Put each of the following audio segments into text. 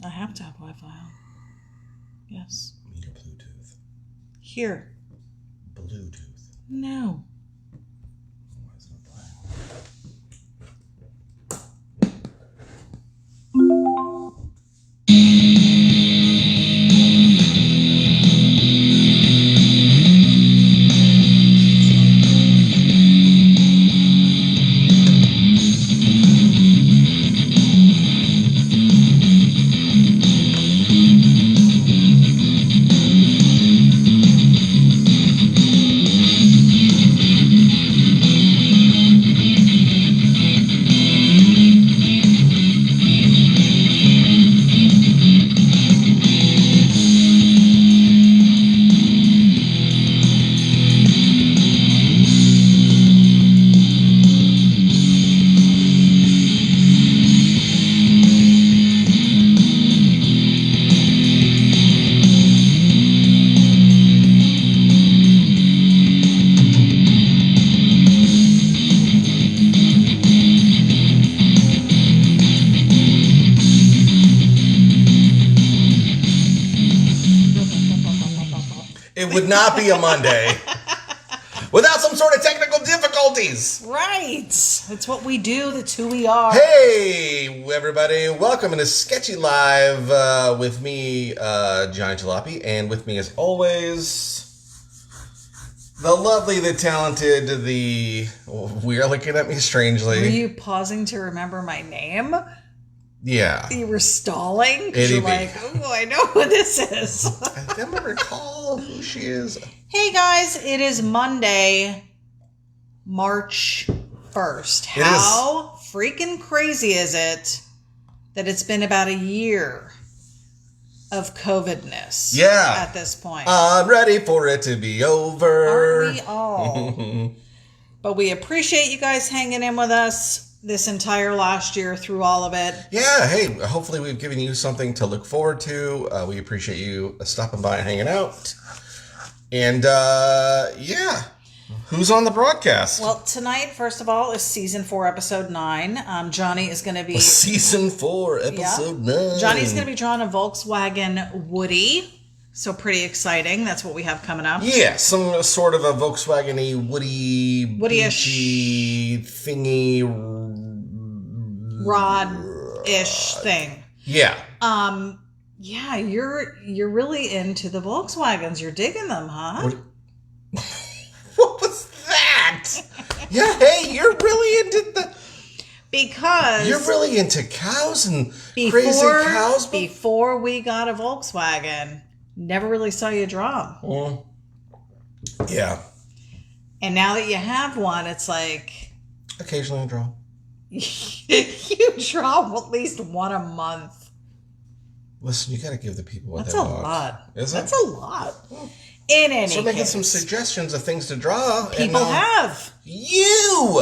I have to have Wi-Fi on. Yes. You need a Bluetooth. Here. Bluetooth. No. Why is it not playing? It would not be a Monday without some sort of technical difficulties. Right. It's what we do. That's who we are. Hey, everybody. Welcome to Sketchy Live with me, Johnny Jalopy, and with me, as always, the lovely, the talented, we are looking at me strangely. Were you pausing to remember my name? Yeah. You were stalling? Because you're like, oh, I know who this is. I never recall who she is. Hey, guys. It is Monday, March 1st. How freaking crazy is it that it's been about a year of COVID-ness? Yeah. At this point. I'm ready for it to be over. Aren't we all? But we appreciate you guys hanging in with us this entire last year through all of it. Yeah, hey, hopefully we've given you something to look forward to. We appreciate you stopping by and hanging out. And, yeah. Who's on the broadcast? Well, tonight, first of all, is Season 4, Episode 9. Johnny is going to be... Season 4, Episode 9. Johnny's going to be drawing a Volkswagen Woody. So pretty exciting. That's what we have coming up. Yeah, some sort of a Volkswagen-y, Woody-ish thingy. Rod-ish thing. Yeah. Yeah, you're really into the Volkswagens. You're digging them, huh? What was that? Yeah, hey, you're really into Because you're really into cows and crazy cows. Before we got a Volkswagen, never really saw you draw them. Yeah. And now that you have one, it's like... Occasionally I draw. You draw at least one a month. Listen, you got to give the people what That's they a want. lot. Is That's it? a lot. In any So making case, some suggestions of things to draw. people have. You!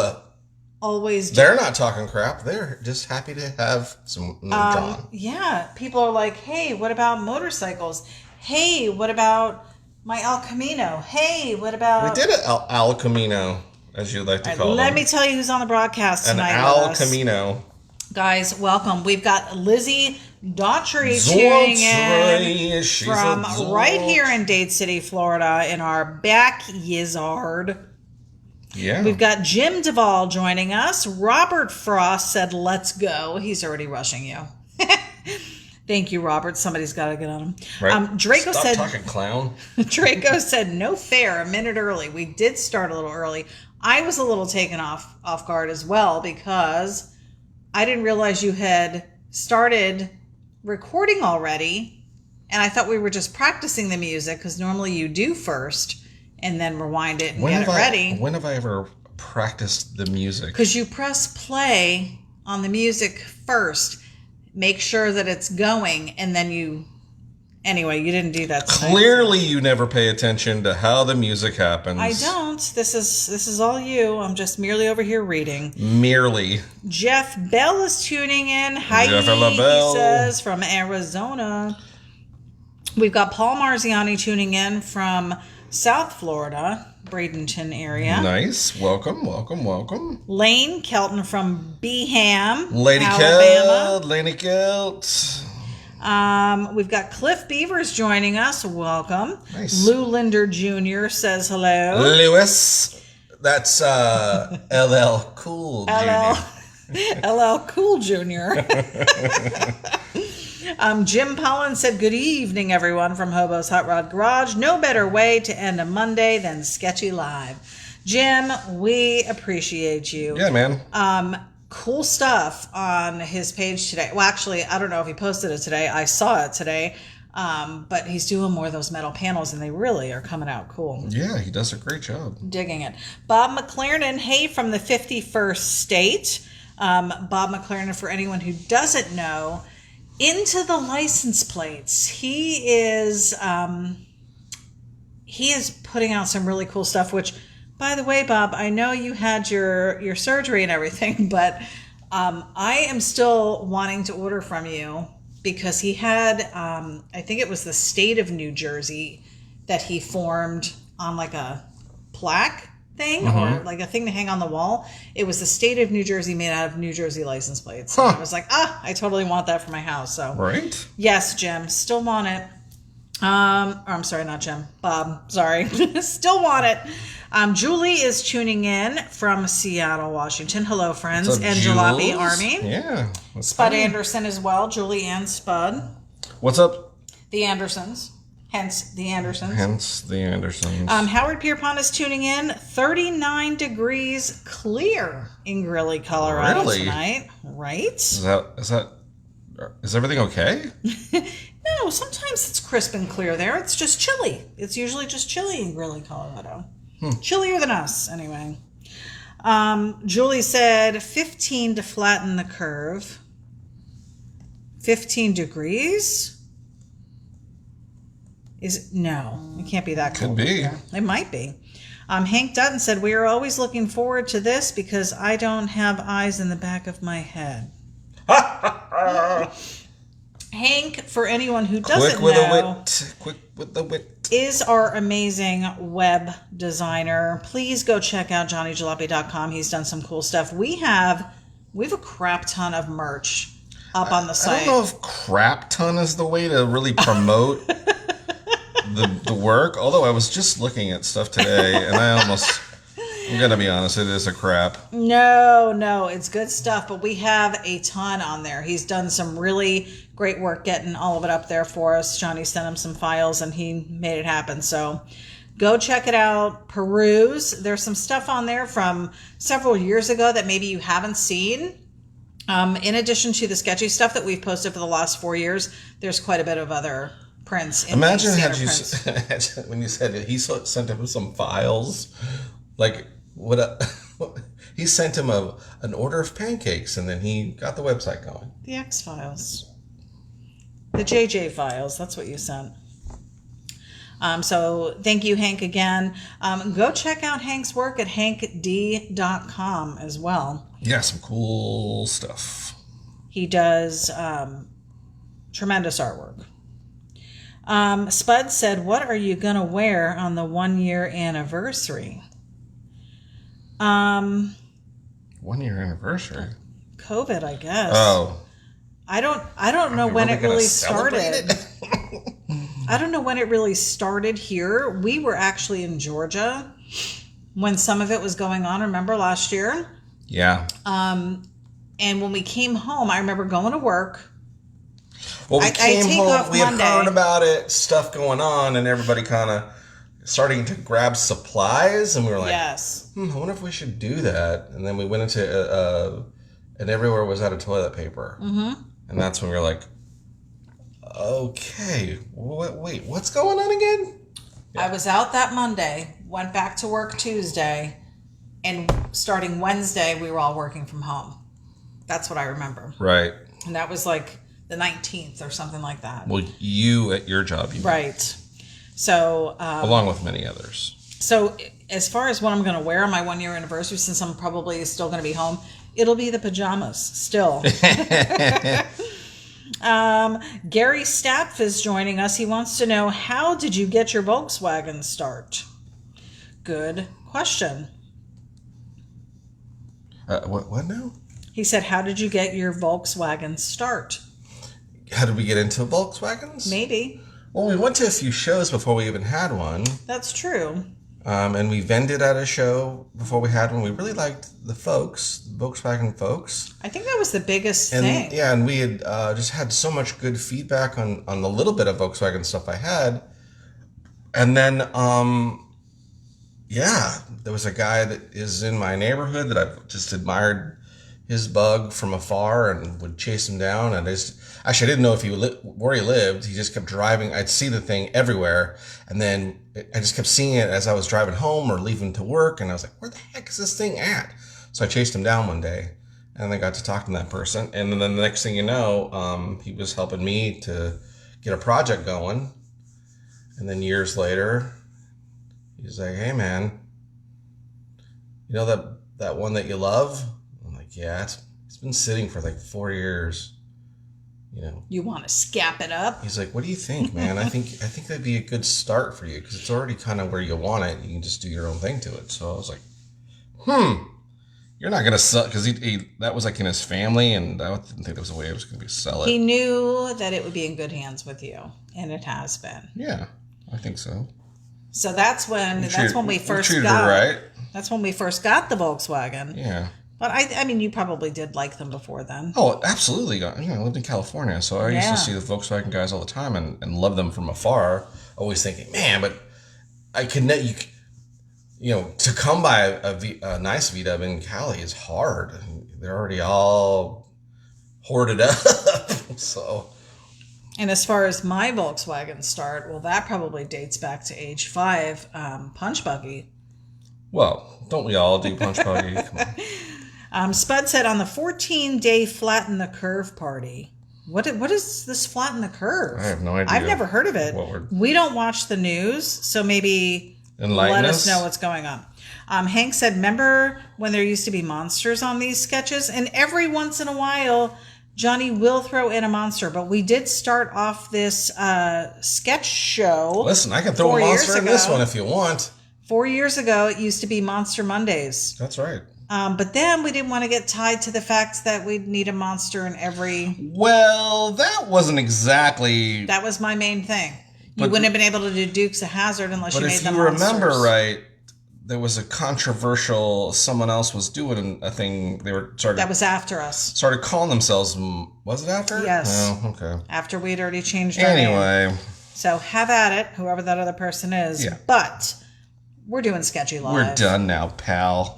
Always do. They're not talking crap. They're just happy to have some drawn. Yeah. People are like, hey, what about motorcycles? Hey, what about my El Camino? Hey, what about... We did an Al Camino, as you like to call it. Let me tell you who's on the broadcast tonight. An Al Camino. Guys, welcome. We've got Lizzie Daughtry tuning in from right here in Dade City, Florida, in our backyard. Yeah. We've got Jim Duvall joining us. Robert Frost said, let's go. He's already rushing you. Thank you, Robert. Somebody's got to get on him. Right. Draco Stop said, talking clown. Draco said, no fair, a minute early. We did start a little early. I was a little taken off guard as well because I didn't realize you had started recording already. And I thought we were just practicing the music because normally you do first and then rewind it and get it ready. When have I ever practiced the music? Because you press play on the music first. Make sure that it's going, and then you... Anyway, you didn't do that tonight. Clearly you never pay attention to how the music happens. I don't. This is all you. I'm just merely over here reading. Merely. Jeff Bell is tuning in. Hi, Jeff he Bell says, from Arizona. We've got Paul Marziani tuning in from South Florida, Bradenton area. Nice. Welcome, welcome, welcome. Lane Kelton from Beham, Lady Alabama. Kelt. We've got Cliff Beavers joining us. Welcome. Nice. Lou Linder Jr. says hello. Lewis. That's LL Cool Jr. LL Cool Jr. Jim Pollen said, good evening, everyone, from Hobo's Hot Rod Garage. No better way to end a Monday than Sketchy Live. Jim, we appreciate you. Yeah, man. Cool stuff on his page today. Well, actually, I don't know if he posted it today. I saw it today. But he's doing more of those metal panels, and they really are coming out cool. Yeah, he does a great job. Digging it. Bob McLaren, hey, from the 51st state. Bob McLaren, for anyone who doesn't know, into the license plates. He is putting out some really cool stuff, which, by the way, Bob, I know you had your surgery and everything, but I am still wanting to order from you because he had, I think it was the state of New Jersey that he formed on like a plaque thing or like a thing to hang on the wall. It was the state of New Jersey made out of New Jersey license plates. And I was like, I totally want that for my house. So right. Yes, Jim, still want it. I'm sorry, not Jim. Bob, sorry. Still want it. Julie is tuning in from Seattle, Washington. Hello, friends. What's up, and Jules? Jalopy Army. Yeah. Spud Anderson as well. Julie and Spud. What's up? The Andersons. Hence the Andersons. Howard Pierpont is tuning in. 39 degrees clear in Greeley, Colorado tonight. Right? Is everything okay? No, sometimes it's crisp and clear there. It's just chilly. It's usually just chilly in Greeley, Colorado. Chillier than us, anyway. Julie said 15 to flatten the curve. 15 degrees? No, it can't be that cold. Could be. It might be. Hank Dutton said, we are always looking forward to this because I don't have eyes in the back of my head. Hank, for anyone who doesn't know, quick with the wit, is our amazing web designer. Please go check out johnnyjalopy.com. He's done some cool stuff. We have a crap ton of merch up on the site. I don't know if crap ton is the way to really promote the work. Although I was just looking at stuff today, and I'm gonna be honest, it is a crap. No, it's good stuff, but we have a ton on there. He's done some really great work getting all of it up there for us. Johnny sent him some files and he made it happen. So go check it out, peruse. There's some stuff on there from several years ago that maybe you haven't seen. In addition to the sketchy stuff that we've posted for the last 4 years, there's quite a bit of other prints. Imagine when you said it, he sent him some files. Like, he sent him an order of pancakes, and then he got the website going. The X files. The JJ files. That's what you sent. So thank you, Hank, again. Go check out Hank's work at hankd.com as well. Yeah, some cool stuff. He does tremendous artwork. Spud said, what are you going to wear on the 1 year anniversary? 1 year anniversary? COVID, I guess. Oh. I don't know when it really started. I don't know when it really started here. We were actually in Georgia when some of it was going on. Remember last year? Yeah. And when we came home, I remember going to work. Well, we came home, we had Monday. heard about it, stuff going on, and everybody kind of starting to grab supplies, and we were like, yes. I wonder if we should do that. And then we went into, and everywhere was out of toilet paper. Mm-hmm. And that's when we were like, okay, wait, what's going on again? Yeah. I was out that Monday, went back to work Tuesday, and starting Wednesday, we were all working from home. That's what I remember. Right. And that was like the 19th or something like that. Well, you at your job. Right. So. Along with many others. So as far as what I'm going to wear on my 1 year anniversary, since I'm probably still going to be home, it'll be the pajamas still. Gary Stapf is joining us. He wants to know, how did you get your Volkswagen start? Good question. What now? He said, how did you get your Volkswagen start? how did we get into Volkswagens? Maybe. Well, we went to a few shows before we even had one. That's true. And we vended at a show before we had one. We really liked the Volkswagen folks. I think that was the biggest thing. Yeah, and we had just had so much good feedback on the little bit of Volkswagen stuff I had. And then, there was a guy that is in my neighborhood that I've just admired his bug from afar and would chase him down. And I didn't know if where he lived. He just kept driving. I'd see the thing everywhere. And then I just kept seeing it as I was driving home or leaving to work. And I was like, where the heck is this thing at? So I chased him down one day and I got to talk to that person. And then the next thing you know, he was helping me to get a project going. And then years later, he's like, hey man, you know that one that you love? I'm like, yeah, it's been sitting for like 4 years. You know, you want to scap it up? He's like, what do you think, man? I think that'd be a good start for you because it's already kind of where you want it. You can just do your own thing to it. So I was like, you're not gonna sell, because he that was like in his family, and I didn't think there was a way I was gonna sell it. He knew that it would be in good hands with you, and it has been. Yeah, I think so. So that's when we first treated got. her right. That's when we first got the Volkswagen. Yeah. But I mean, you probably did like them before then. Oh, absolutely. I lived in California, so I used to see the Volkswagen guys all the time and love them from afar. Always thinking, man, but I could to come by a nice VW in Cali is hard. They're already all hoarded up. So. And as far as my Volkswagen start, well, that probably dates back to age 5, punch buggy. Well, don't we all do punch buggy? Come on. Spud said on the 14-day flatten the curve party. What is this flatten the curve? I have no idea. I've never heard of it. We don't watch the news, so maybe let us know what's going on. Hank said, remember when there used to be monsters on these sketches? And every once in a while, Johnny will throw in a monster, but we did start off this sketch show. Listen, I can throw a monster in this one if you want. 4 years ago, it used to be Monster Mondays. That's right. But then we didn't want to get tied to the fact that we'd need a monster in every... Well, that wasn't exactly... That was my main thing. You wouldn't have been able to do Dukes of Hazzard unless you made them monsters. But if you remember right, there was a controversial... Someone else was doing a thing. That was after us. Started calling themselves... Was it after? Yes. Oh, okay. After we'd already changed our name. Anyway. So have at it, whoever that other person is. Yeah. But we're doing Sketchy Live. We're done now, pal.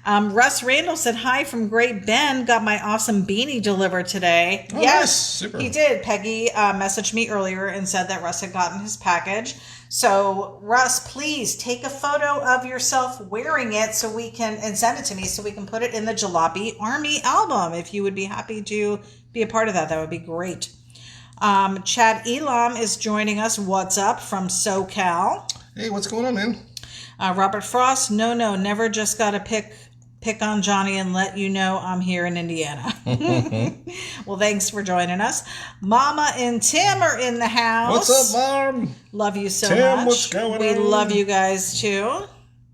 Russ Randall said, hi from Great Bend. Got my awesome beanie delivered today. Oh, yes, nice. Super. He did. Peggy messaged me earlier and said that Russ had gotten his package. So, Russ, please take a photo of yourself wearing it and send it to me so we can put it in the Jalopy Army album. If you would be happy to be a part of that would be great. Chad Elam is joining us. What's up from SoCal? Hey, what's going on, man? Robert Frost, no, never just got to pick on Johnny and let you know I'm here in Indiana. Well, thanks for joining us. Mama and Tim are in the house. What's up, Mom? Love you so Tim, much. what's going on? We love you guys too.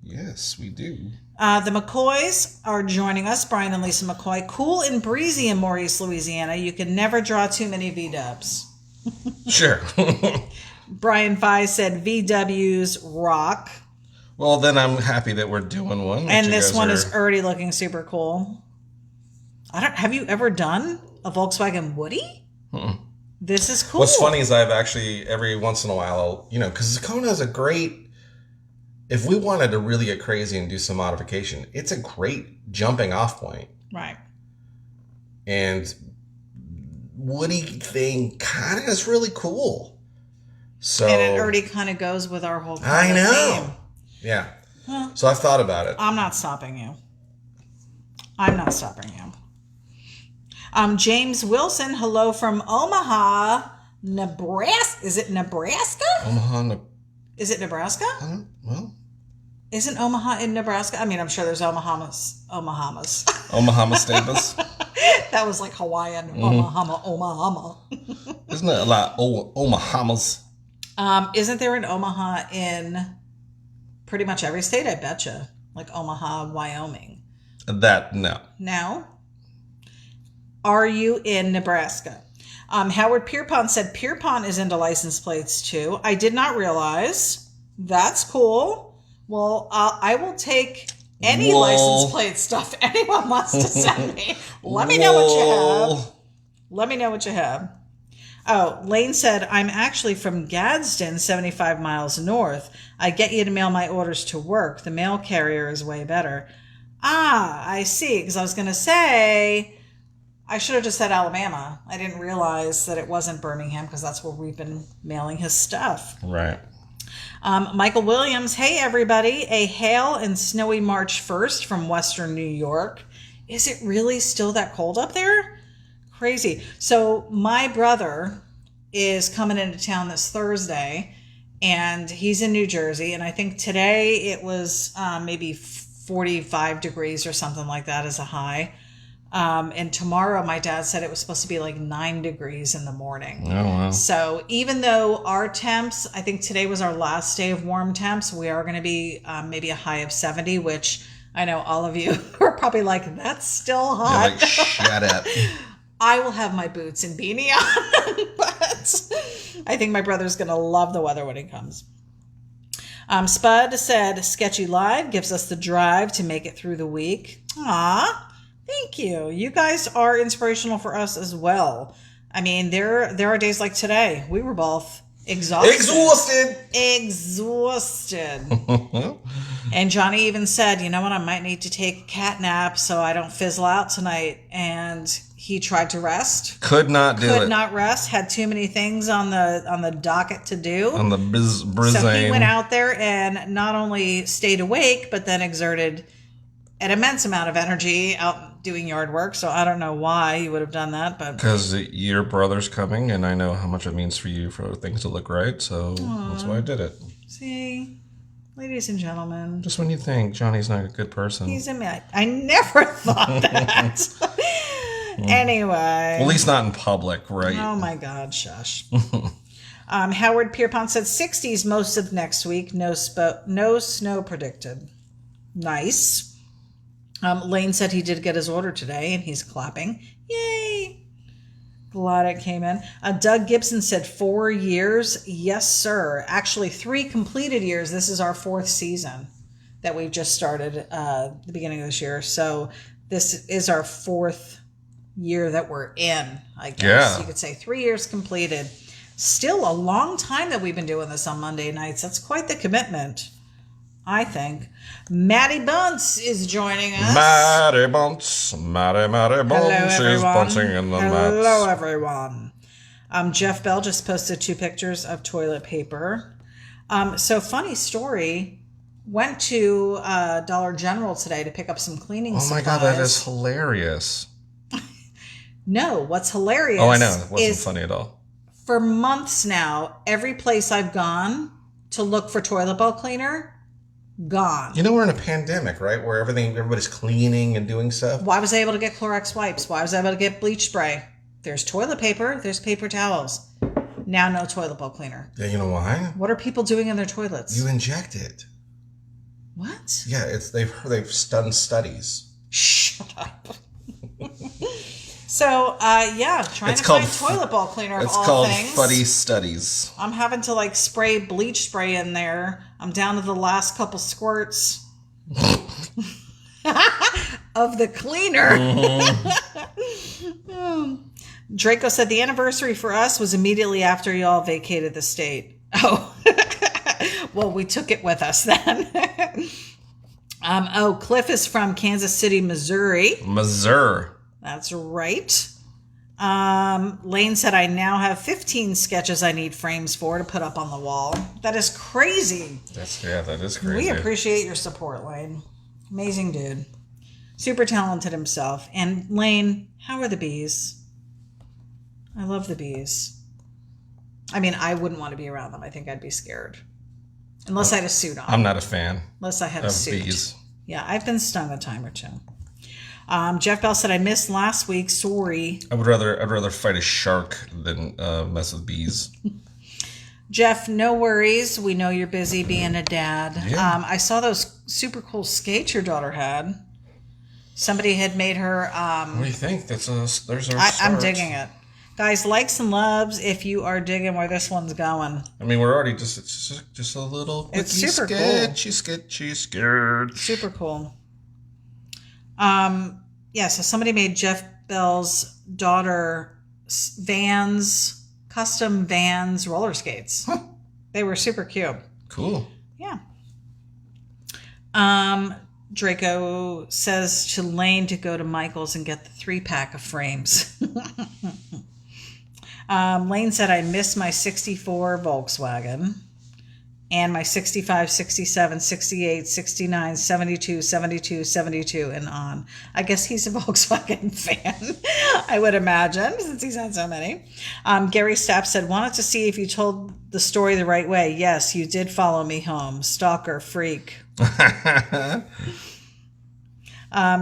Yes, we do. The McCoys are joining us. Brian and Lisa McCoy. Cool and breezy in Maurice, Louisiana. You can never draw too many V-dubs. Sure. Brian Fye said VWs rock. Well, then I'm happy that we're doing one. And this one is already looking super cool. Have you ever done a Volkswagen Woody? Mm-mm. This is cool. What's funny is I've actually, every once in a while, because Kona has a great, if we wanted to really get crazy and do some modification, it's a great jumping off point. Right. And Woody thing kind of is really cool. So, and it already kind of goes with our whole I know. theme. Yeah. Huh. So I've thought about it. I'm not stopping you. James Wilson, hello from Omaha, Nebraska. Is it Nebraska? Is it Nebraska? Well. Isn't Omaha in Nebraska? I mean, I'm sure there's Omahamas. Omaha Stables. That was like Hawaiian. Mm-hmm. Omaha. Isn't there a lot of Omahamas? Isn't there an Omaha in pretty much every state? I betcha. Like Omaha, Wyoming. No. No? Are you in Nebraska? Howard Pierpont said Pierpont is into license plates too. I did not realize. That's cool. Well, I will take any license plate stuff anyone wants to send me. Let me know what you have. Let me know what you have. Oh, Lane said, I'm actually from Gadsden, 75 miles north. I get you to mail my orders to work. The mail carrier is way better. Ah, I see. Because I was going to say, I should have just said Alabama. I didn't realize that it wasn't Birmingham because that's where we've been mailing his stuff. Right. Michael Williams, hey everybody. A hail and snowy March 1st from Western New York. Is it really still that cold up there? Crazy. So my brother is coming into town this Thursday, and he's in New Jersey, and I think today it was maybe 45 degrees or something like that as a high. And tomorrow my dad said it was supposed to be like 9 degrees in the morning. Oh, wow. So even though our temps, I think today was our last day of warm temps, we are going to be maybe a high of 70, which I know all of you are probably like, that's still hot. You're like, shut up. I will have my boots and beanie on, but I think my brother's going to love the weather when he comes. Spud said, Sketchy Live gives us the drive to make it through the week. Aw, thank you. You guys are inspirational for us as well. I mean, there are days like today. We were both exhausted. And Johnny even said, you know what, I might need to take a cat nap so I don't fizzle out tonight. And he tried to rest. Could not rest. Had too many things on the docket to do. On the brizane. So he went out there and not only stayed awake, but then exerted an immense amount of energy out doing yard work. So I don't know why he would have done that, but because your brother's coming, and I know how much it means for you for things to look right. So that's why I did it. See, ladies and gentlemen, just when you think Johnny's not a good person, he's a man. I never thought that. Anyway, well, at least not in public, right? Oh my God, shush. Howard Pierpont said 60s most of next week. No snow predicted. Nice. Lane said he did get his order today, and he's clapping. Yay! Glad it came in. Doug Gibson said 4 years. Yes, sir. Actually, 3 completed years. This is our 4th season that we've just started at the beginning of this year. So this is our 4th year that we're in, I guess. Yeah. You could say 3 years completed. Still a long time that we've been doing this on Monday nights. That's quite the commitment, I think. Maddie Bunce is joining us. Maddie Bunce is bouncing in the mats. Hello, everyone. Jeff Bell just posted 2 pictures of toilet paper. So funny story. Went to Dollar General today to pick up some cleaning supplies. Oh my God, that is hilarious. No, what's hilarious? Oh, I know. It wasn't funny at all. For months now, every place I've gone to look for toilet bowl cleaner, gone. You know, we're in a pandemic, right? Where everybody's cleaning and doing stuff. Why was I able to get Clorox wipes? Why was I able to get bleach spray? There's toilet paper. There's paper towels. Now no toilet bowl cleaner. Yeah, you know why? What are people doing in their toilets? You inject it. What? Yeah, they've done studies. Shut up. So, trying to find toilet bowl cleaner of all things. It's called Fuddy Studies. I'm having to, spray bleach spray in there. I'm down to the last couple squirts of the cleaner. Mm-hmm. Draco said the anniversary for us was immediately after y'all vacated the state. Oh, well, we took it with us then. Cliff is from Kansas City, Missouri. Missouri. That's right. Lane said, I now have 15 sketches I need frames for to put up on the wall. That is crazy. That is crazy. We appreciate your support, Lane. Amazing dude. Super talented himself. And Lane, how are the bees? I love the bees. I mean, I wouldn't want to be around them. I think I'd be scared. Unless I had a suit on. I'm not a fan. Unless I had a suit. Bees. Yeah, I've been stung a time or two. Jeff Bell said, I missed last week. Sorry. I'd rather fight a shark than mess with bees. Jeff, no worries. We know you're busy being a dad. Yeah. I saw those super cool skates your daughter had. Somebody had made her. What do you think? There's our I'm digging it. Guys, likes and loves if you are digging where this one's going. I mean, we're already just a little It's super sketchy, scared. Super cool. Yeah, so somebody made Jeff Bell's daughter custom Vans roller skates. Huh. They were super cute. Cool. Yeah. Draco says to Lane to go to Michael's and get the 3-pack of frames. Lane said, I miss my 64 Volkswagen and my 65, 67, 68, 69, 72, 72, 72, and on. I guess he's a Volkswagen fan, I would imagine, since he's had so many. Gary Stapp said, wanted to see if you told the story the right way. Yes, you did follow me home. Stalker, freak.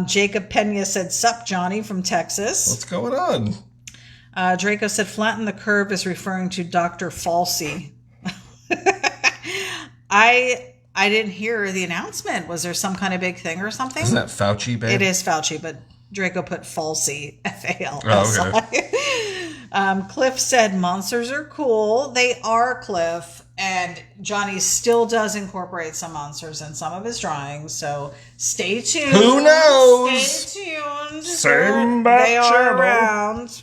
Jacob Pena said, sup, Johnny from Texas. What's going on? Draco said, flatten the curve is referring to Dr. Falsey. I didn't hear the announcement. Was there some kind of big thing or something? Isn't that Fauci, babe? It is Fauci, but Draco put Falsey, F-A-L-S-I. Oh, okay. Cliff said, monsters are cool. They are, Cliff. And Johnny still does incorporate some monsters in some of his drawings, so stay tuned. Who knows? Stay tuned. They are around.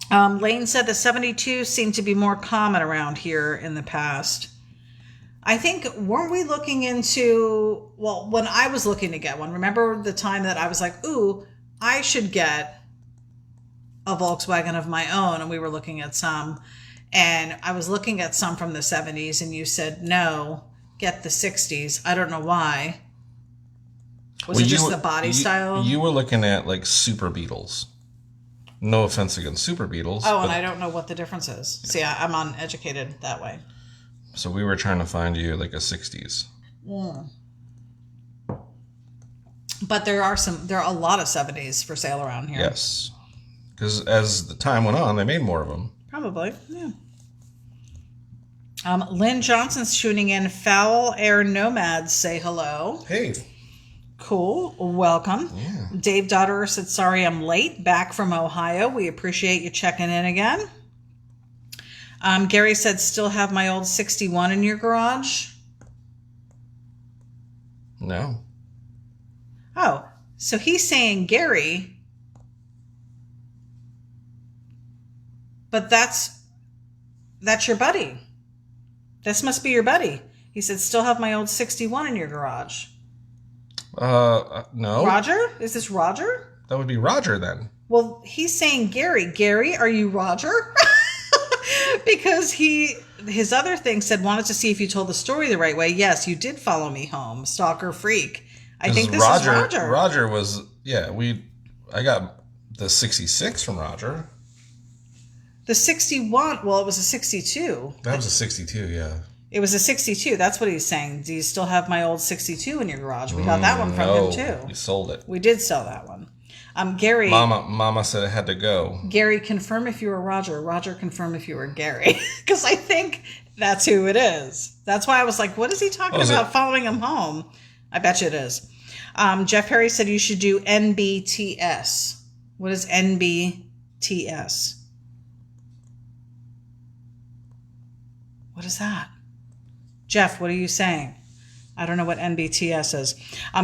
Lane said the 72 seemed to be more common around here in the past. I think, weren't we looking into, well, when I was looking to get one, remember the time that I was like, ooh, I should get a Volkswagen of my own, and we were looking at some. And I was looking at some from the 70s, and you said, no, get the 60s. I don't know why. Was it just the body style? You were looking at, like, Super Beetles. No offense against Super Beetles. Oh, and I don't know what the difference is. See, I'm uneducated that way. So we were trying to find you, like, a 60s. Yeah. But there are a lot of 70s for sale around here. Yes. Because as the time went on, they made more of them. Probably, yeah. Lynn Johnson's tuning in. Foul Air Nomads say hello. Hey. Cool. Welcome. Yeah. Dave Dotterer said, sorry I'm late. Back from Ohio. We appreciate you checking in again. Gary said, still have my old 61 in your garage? No. Oh, so he's saying Gary... But that's your buddy. This must be your buddy. He said, still have my old 61 in your garage. No. Roger? Is this Roger? That would be Roger then. Well, he's saying Gary. Gary, are you Roger? Because his other thing said, wanted to see if you told the story the right way. Yes, you did follow me home. Stalker freak. I think this is Roger. Roger was, yeah, I got the 66 from Roger. The 61, well, it was a 62. That was a 62, yeah. It was a 62. That's what he's saying. Do you still have my old 62 in your garage? We got that one from him, too. You sold it. We did sell that one. Gary. Mama said it had to go. Gary, confirm if you were Roger. Roger, confirm if you were Gary. Because I think that's who it is. That's why I was like, what is he talking about following him home? I bet you it is. Jeff Perry said you should do NBTS. What is NBTS? What is that? Jeff, what are you saying? I don't know what NBTS is.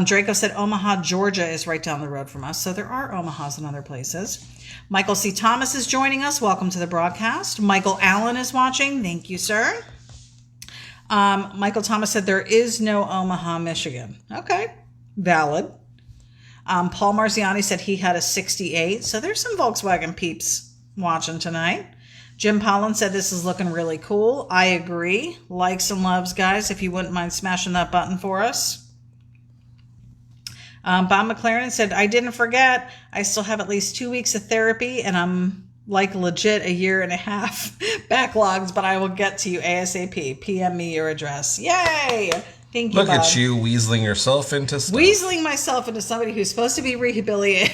Draco said Omaha, Georgia is right down the road from us. So there are Omahas in other places. Michael C. Thomas is joining us. Welcome to the broadcast. Michael Allen is watching. Thank you, sir. Michael Thomas said there is no Omaha, Michigan. Okay. Valid. Paul Marziani said he had a 68. So there's some Volkswagen peeps watching tonight. Jim Pollan said this is looking really cool. I agree. Likes and loves, guys, if you wouldn't mind smashing that button for us. Bob McLaren said, I didn't forget. I still have at least 2 weeks of therapy, and I'm like legit a year and a half backlogs, but I will get to you ASAP. PM me your address. Yay! Thank you, Look Bob. at you weaseling yourself into stuff. Weaseling myself into somebody who's supposed to be rehabilitated.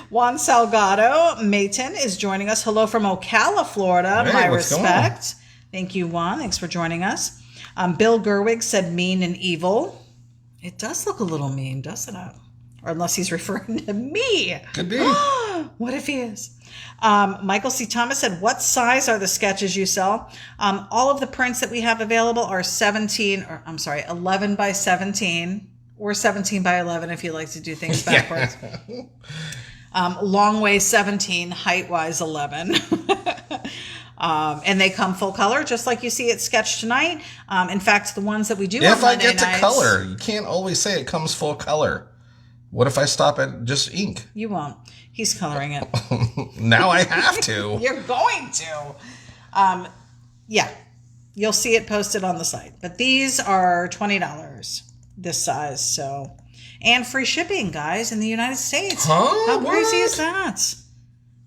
Juan Salgado Mayton is joining us. Hello from Ocala, Florida. Hey, My what's going respect. Thank you, Juan. Thanks for joining us. Bill Gerwig said mean and evil. It does look a little mean, doesn't it? Or unless he's referring to me. Could be. What if he is? Michael C. Thomas said, what size are the sketches you sell? All of the prints that we have available are 11 by 17 or 17 by 11 if you like to do things backwards. Long way 17, height wise 11. And they come full color, just like you see at Sketch tonight. In fact, the ones that we do on Monday nights. If I get to color, you can't always say it comes full color. What if I stop at just ink? You won't. He's coloring it. Now I have to. You're going to. Yeah. You'll see it posted on the site. But these are $20 this size. So, and free shipping, guys, in the United States. Huh? How crazy is that?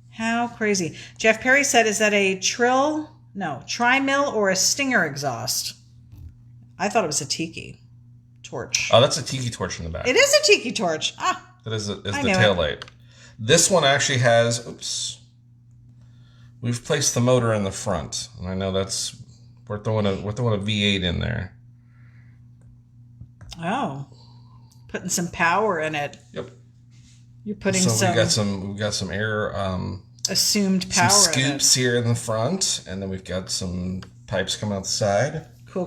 How crazy. Jeff Perry said, is that a tri-mill or a Stinger exhaust? I thought it was a Tiki torch. Oh, that's a Tiki torch in the back. It is a Tiki torch. That is the tail light. This one actually has, we've placed the motor in the front. And I know we're throwing a V8 in there. Oh. Putting some power in it. Yep. You're putting we've got some air, assumed power some scoops here in the front, and then we've got some pipes coming out the side. Cool.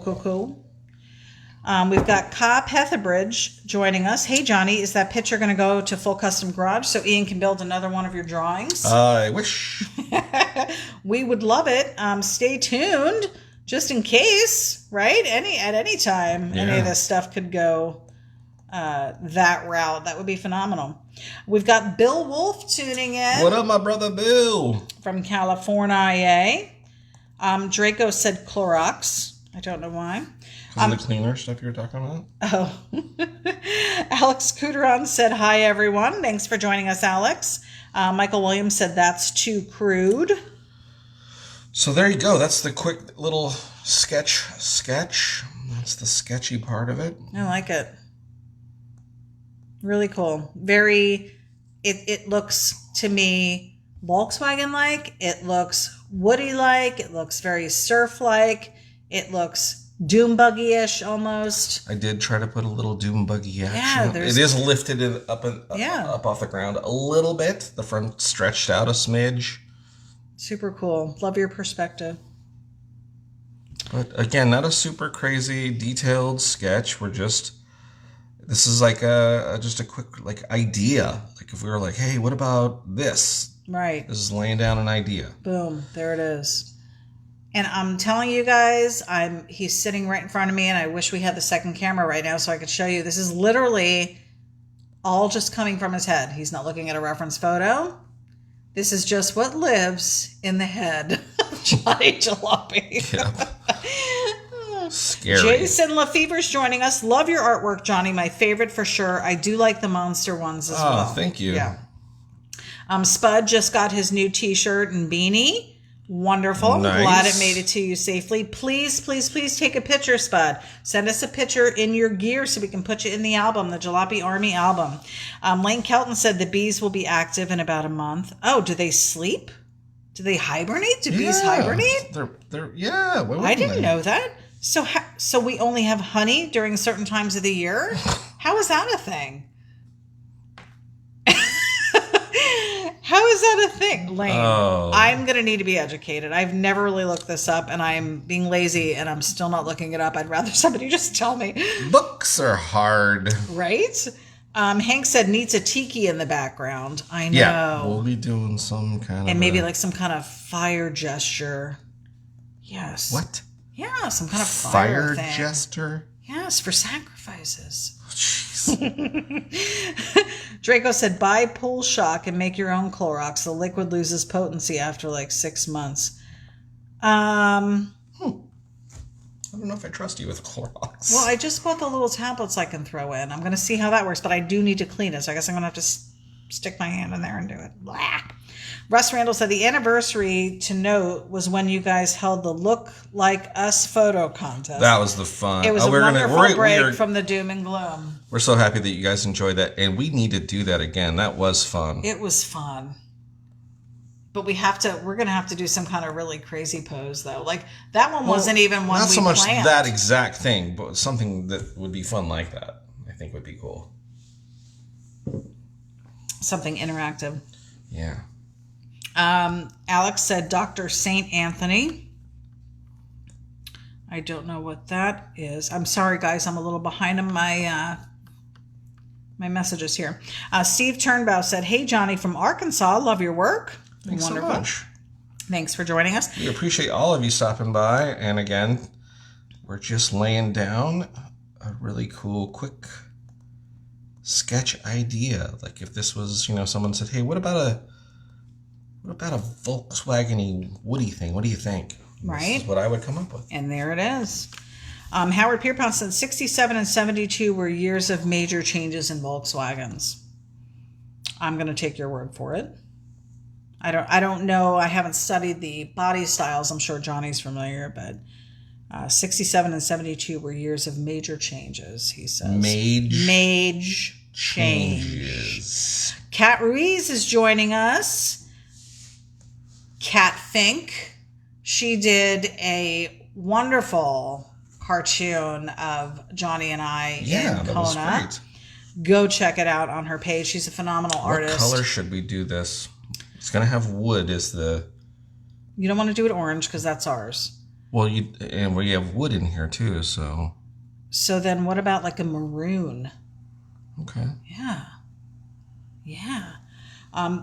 We've got Cobb Hetherbridge joining us. Hey, Johnny, is that picture going to go to Full Custom Garage so Ian can build another one of your drawings? I wish. We would love it. Stay tuned, just in case, right? At any time, any of this stuff could go that route. That would be phenomenal. We've got Bill Wolf tuning in. What up, my brother Bill? From California. Draco said Clorox. I don't know why. The cleaner stuff you were talking about? Oh. Alex Couderon said, hi, everyone. Thanks for joining us, Alex. Michael Williams said, that's too crude. So there you go. That's the quick little sketch. That's the sketchy part of it. I like it. Really cool. It looks to me Volkswagen-like. It looks Woody-like. It looks very surf-like. It looks Doom buggy-ish almost. I did try to put a little Doom buggy action. It is lifted up off the ground a little bit. The front stretched out a smidge. Super cool. Love your perspective. But again, not a super crazy detailed sketch. This is like just a quick idea. Like if we were like, hey, what about this? Right. This is laying down an idea. Boom. There it is. And I'm telling you guys, he's sitting right in front of me, and I wish we had the second camera right now so I could show you. This is literally all just coming from his head. He's not looking at a reference photo. This is just what lives in the head of Johnny Jalopy. Yep. Scary. Jason Lefevre's joining us. Love your artwork, Johnny. My favorite for sure. I do like the monster ones as well. Oh, thank you. Yeah. Spud just got his new t-shirt and beanie. Wonderful. Nice. Glad it made it to you safely. Please take a picture, Spud. Send us a picture in your gear so we can put you in the album, the Jalopy Army album. Lane Kelton said the bees will be active in about a month. Oh, do they sleep? Do they hibernate? Do bees hibernate? I didn't know that. So we only have honey during certain times of the year? How is that a thing? How is that a thing, Lane? Oh. I'm going to need to be educated. I've never really looked this up, and I'm being lazy, and I'm still not looking it up. I'd rather somebody just tell me. Books are hard. Right? Hank said needs a tiki in the background. I know. Yeah, we'll be doing some kind of... And maybe like some kind of fire gesture. Yes. What? Yeah, some kind of fire thing. gesture? Yes, for sacrifices. Jeez. Draco said, buy Pool Shock and make your own Clorox. The liquid loses potency after like 6 months. I don't know if I trust you with Clorox. Well, I just bought the little tablets I can throw in. I'm going to see how that works, but I do need to clean it. So I guess I'm going to have to stick my hand in there and do it. Blah. Russ Randall said the anniversary to note was when you guys held the Look Like Us photo contest. That was the fun. It was a wonderful break from the doom and gloom. We're so happy that you guys enjoyed that, and we need to do that again. That was fun. It was fun. But we're going to have to do some kind of really crazy pose, though. Like, that one wasn't even one we planned. Not so much that exact thing, but something that would be fun like that, I think would be cool. something interactive. Yeah. Alex said Dr. St. Anthony. I don't know what that is. I'm sorry, guys. I'm a little behind on my messages here. Steve Turnbow said, hey, Johnny from Arkansas. Love your work. Thanks Wonderful. so much. Thanks for joining us. We appreciate all of you stopping by. And again, we're just laying down a really cool, quick sketch idea. Like if this was, someone said, hey, what about a Volkswagen-y woody thing? What do you think? Right. This is what I would come up with. And there it is. Howard Pierpont said 67 and 72 were years of major changes in Volkswagens. I'm going to take your word for it. I don't know. I haven't studied the body styles. I'm sure Johnny's familiar, but 67 and 72 were years of major changes, he says. Major changes. Kat Ruiz is joining us. Kat Fink. She did a wonderful cartoon of Johnny and I in Kona. Was great. Go check it out on her page. She's a phenomenal artist. What color should we do this? It's going to have wood as the... You don't want to do it orange because that's ours. Well, we have wood in here too, so... So then what about like a maroon? Okay. Yeah.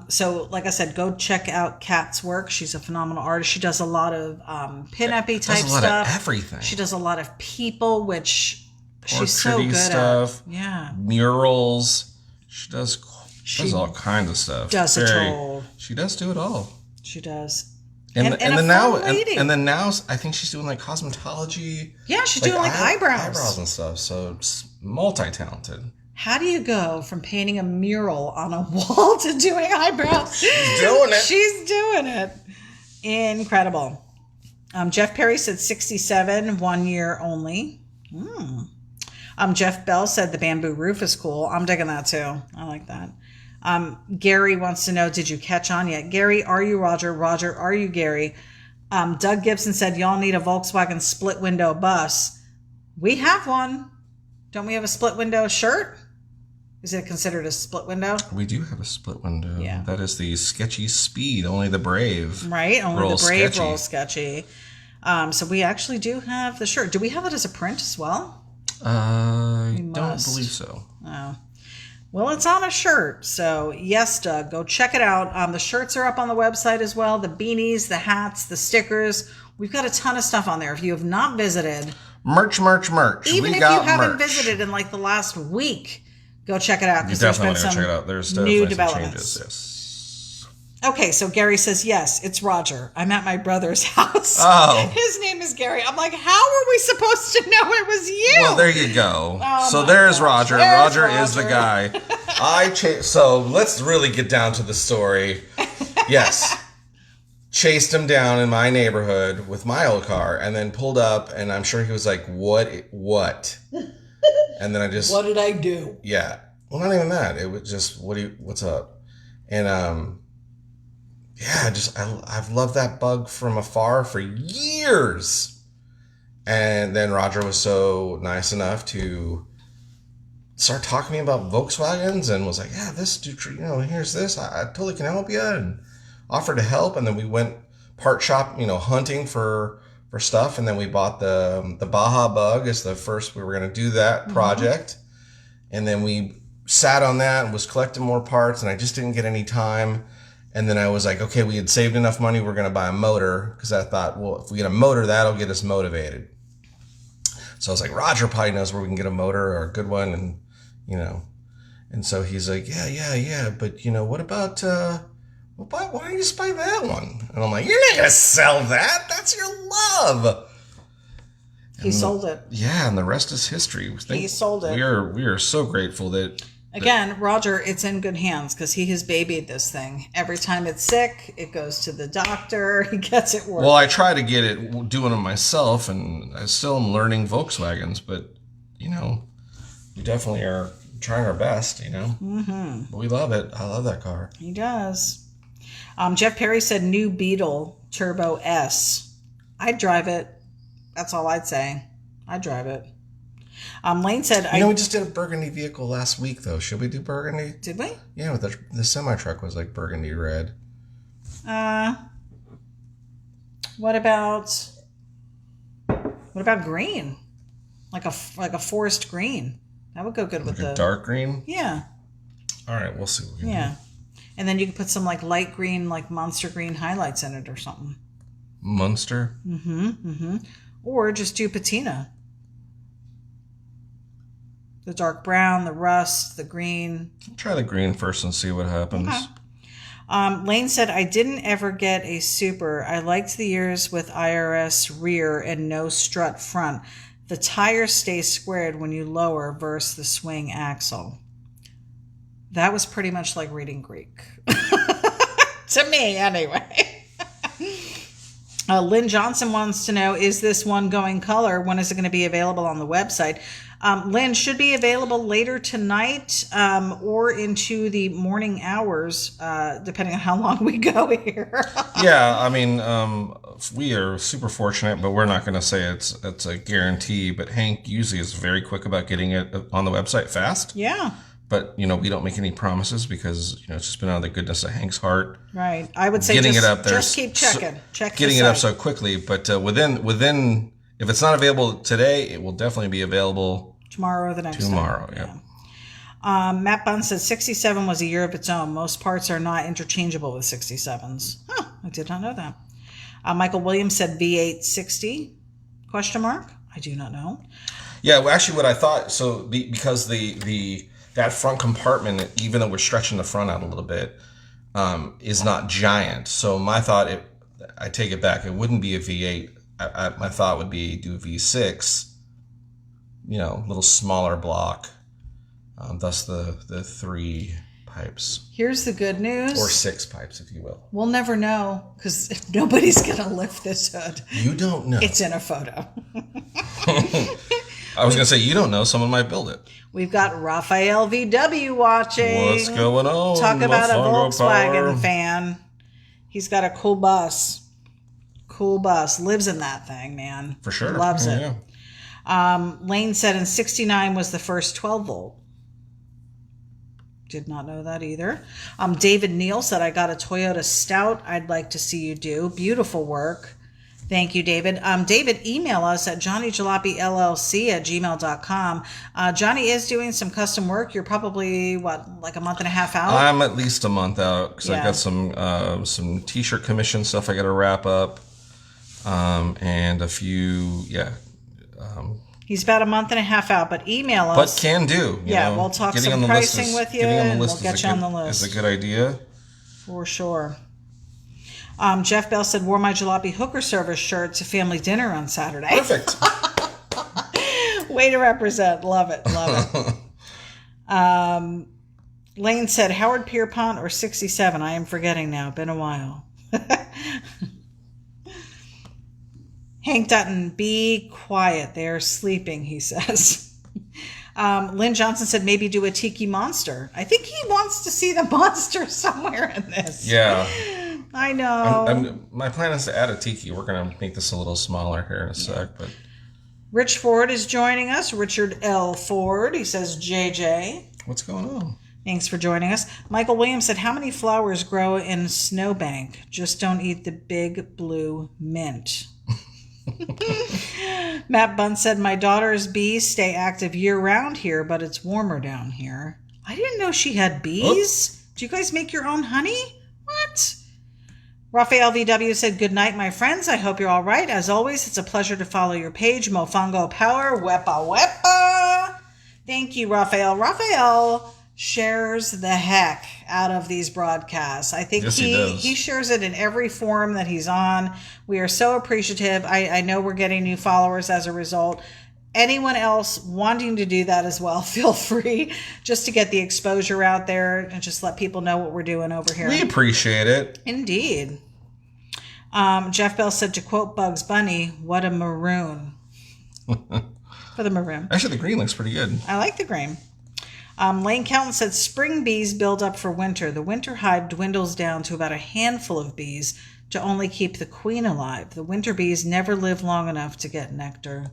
So like I said, go check out Kat's work. She's a phenomenal artist. She does a lot of pin-up-y type stuff. Does a lot of everything. She does a lot of people, which she's so good stuff, at. Yeah. Murals. She does all kinds of stuff. She does do it all. She does. And then now I think she's doing like cosmetology. Yeah, she's doing like eyebrows and stuff. So it's multi-talented. How do you go from painting a mural on a wall to doing eyebrows? She's doing it. She's doing it. Incredible. Jeff Perry said 67, 1 year only. Jeff Bell said the bamboo roof is cool. I'm digging that too. I like that. Gary wants to know, did you catch on yet? Gary, are you Roger? Roger, are you Gary? Doug Gibson said, y'all need a Volkswagen split window bus. We have one. Don't we have a split window shirt? Is it considered a split window? We do have a split window. Yeah. That is the Sketchy Speed. Only the brave. Right. Only the brave roll Sketchy. So we actually do have the shirt. Do we have it as a print as well? I don't believe so. Oh. Well, it's on a shirt. So yes, Doug, go check it out. The shirts are up on the website as well. The beanies, the hats, the stickers. We've got a ton of stuff on there. If you have not visited... Merch. Even if you haven't visited in like the last week, go check it out because there's been some new developments. Yes. Okay, so Gary says, yes, it's Roger. I'm at my brother's house. Oh. His name is Gary. I'm like, how were we supposed to know it was you? Well, there you go. So there's Roger. Roger is the guy. So let's really get down to the story. Yes. Chased him down in my neighborhood with my old car and then pulled up, and I'm sure he was like, what? And then I just... What did I do? Yeah. Well, not even that. It was just, what's up? And, I've loved that bug from afar for years. And then Roger was so nice enough to start talking to me about Volkswagens and was like, yeah, here's this. I totally can help you. And offered to help, and then we went part shop, hunting for stuff, and then we bought the Baja Bug as the first. We were going to do that project, and then we sat on that and was collecting more parts, and I just didn't get any time. And then I was like, okay, we had saved enough money. We're going to buy a motor because I thought, well, if we get a motor, that'll get us motivated. So I was like, Roger probably knows where we can get a motor or a good one, and and so he's like, yeah, but what about why don't you just buy that one? And I'm like, you're not going to sell that. That's your love. He sold it. Yeah, and the rest is history. He sold it. We are so grateful that... Again, Roger, it's in good hands because he has babied this thing. Every time it's sick, it goes to the doctor. He gets it working. Well, I try to get it doing it myself, and I still am learning Volkswagens, but, we definitely are trying our best, Mm-hmm. We love it. I love that car. He does. Jeff Perry said new Beetle Turbo S. I'd drive it. That's all I'd say. I'd drive it. Lane said, we just did a burgundy vehicle last week, though. Should we do burgundy? Did we? Yeah, with the semi-truck was like burgundy red. What about green? Like a forest green. That would go good with a dark green? Yeah. All right, we'll see what we can do. And then you could put some like light green, like monster green highlights in it or something. Munster? Or just do patina. The dark brown, the rust, the green. I'll try the green first and see what happens. Okay. Lane said, I didn't ever get a super. I liked the years with IRS rear and no strut front. The tires stay squared when you lower versus the swing axle. That was pretty much like reading Greek. To me, anyway. Lynn Johnson wants to know, is this one going color? When is it going to be available on the website? Lynn, should be available later tonight or into the morning hours, depending on how long we go here. Yeah, I mean, we are super fortunate, but we're not going to say it's a guarantee. But Hank usually is very quick about getting it on the website fast. Yeah. But, we don't make any promises because, it's just been out of the goodness of Hank's heart. Right. I would say getting it up there, just keep checking. Check getting it up so quickly. But within, if it's not available today, it will definitely be available tomorrow or the next day. Tomorrow, yeah. Matt Bunn said 67 was a year of its own. Most parts are not interchangeable with 67s. Huh, I did not know that. Michael Williams said V860? ? I do not know. Yeah, well, actually what I thought, so because that front compartment, even though we're stretching the front out a little bit, is not giant. So my thought, I take it back, it wouldn't be a V8. My thought would be do a V6, little smaller block. Thus the 3 pipes. Here's the good news. Or 6 pipes, if you will. We'll never know because nobody's going to lift this hood. You don't know. It's in a photo. I was going to say, you don't know. Someone might build it. We've got Raphael VW watching. What's going on? Talk about a Volkswagen fan. He's got a cool bus. Lives in that thing, man. For sure. Loves it. Yeah. Lane said in 69 was the first 12 volt. Did not know that either. David Neal said, I got a Toyota Stout I'd like to see you do. Beautiful work. Thank you, David. David, email us at johnnyjalopyllc@gmail.com. Johnny is doing some custom work. You're probably, like a month and a half out? I'm at least a month out because I've got some T-shirt commission stuff I got to wrap up. And a few, he's about a month and a half out, but email us. But can do. We'll talk some pricing with you, and we'll get you on the list. Is a good idea. For sure. Jeff Bell said, wore my jalopy hooker service shirt to family dinner on Saturday. Perfect. Way to represent. Love it. Lane said, Howard Pierpont or 67? I am forgetting now. Been a while. Hank Dutton, be quiet. They are sleeping, he says. Lynn Johnson said maybe do a Tiki monster. I think he wants to see the monster somewhere in this. Yeah. I know. My plan is to add a Tiki. We're going to make this a little smaller here in a sec. But Rich Ford is joining us. Richard L. Ford. He says, JJ. What's going on? Thanks for joining us. Michael Williams said, how many flowers grow in snowbank? Just don't eat the big blue mint. Matt Bunn said, my daughter's bees stay active year-round here, but it's warmer down here. I didn't know she had bees. Do you guys make your own honey? What? Raphael VW said, good night, my friends. I hope you're all right. As always, it's a pleasure to follow your page. Mofongo Power. Wepa. Thank you, Raphael. Raphael shares the heck out of these broadcasts. I think he shares it in every forum that he's on. We are so appreciative. I know we're getting new followers as a result. Anyone else wanting to do that as well, feel free, just to get the exposure out there and just let people know what we're doing over here. We appreciate it. Indeed. Jeff Bell said, to quote Bugs Bunny, what a maroon. For the maroon. Actually, the green looks pretty good. I like the green. Lane Kelton said, spring bees build up for winter. The winter hive dwindles down to about a handful of bees to only keep the queen alive. The winter bees never live long enough to get nectar.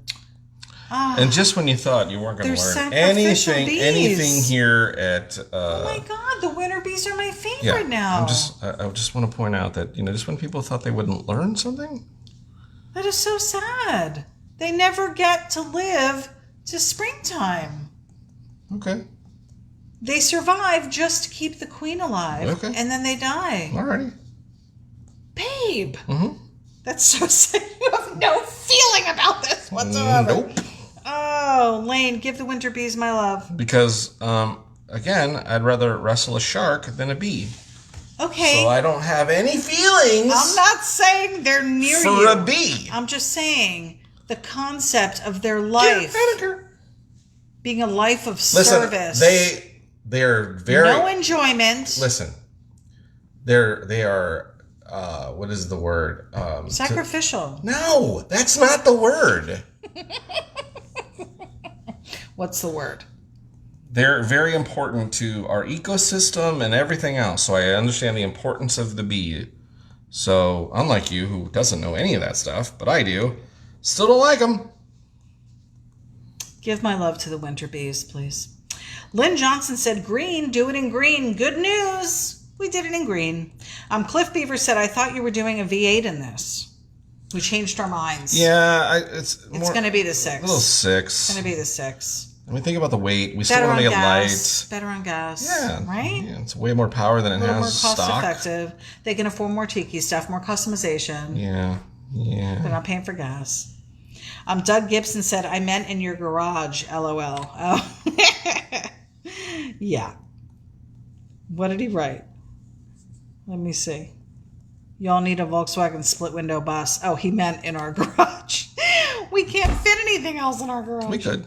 And just when you thought you weren't going to learn sacrificial anything bees. here at... oh my God, the winter bees are my favorite now. I just want to point out that, just when people thought they wouldn't learn something. That is so sad. They never get to live to springtime. Okay. They survive just to keep the queen alive. Okay. And then they die. Alrighty. Babe. Mm-hmm. That's so sad. You have no feeling about this whatsoever. Nope. Oh, Lane, give the winter bees my love. Because, again, I'd rather wrestle a shark than a bee. Okay. So I don't have any feelings. I'm not saying they're near for you. a bee. I'm just saying the concept of their life being a life of service. They're very no enjoyment. Listen, they are. What is the word? Sacrificial. No, that's not the word. What's the word? They're very important to our ecosystem and everything else. So I understand the importance of the bee. So unlike you, who doesn't know any of that stuff, but I do, still don't like them. Give my love to the winter bees, please. Lynn Johnson said, green, do it in green. Good news. We did it in green. Cliff Beaver said, I thought you were doing a V8 in this. We changed our minds. Yeah, it's going to be the 6. A little 6. It's going to be the 6. I mean, think about the weight. We still want to make it light. Better on gas. Yeah. Right? Yeah, it's way more power than it has more stock. cost effective. They can afford more Tiki stuff, more customization. Yeah. They're not paying for gas. Doug Gibson said, I meant in your garage, LOL. Oh. Yeah. What did he write? Let me see. Y'all need a Volkswagen split window bus. Oh, he meant in our garage. We can't fit anything else in our garage. We could.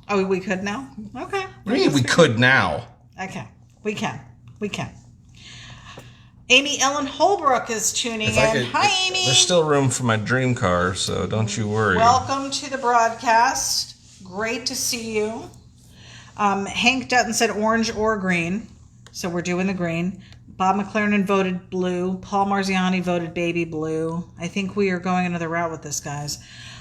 Oh, we could now? Okay. What do you mean we could now? Okay. We can. Amy Ellen Holbrook is tuning in. Hi, Amy. There's still room for my dream car, so don't you worry. Welcome to the broadcast. Great to see you. Hank Dutton said orange or green. So we're doing the green. Bob McLaren voted blue. Paul Marziani voted baby blue. I think we are going another route with this, guys.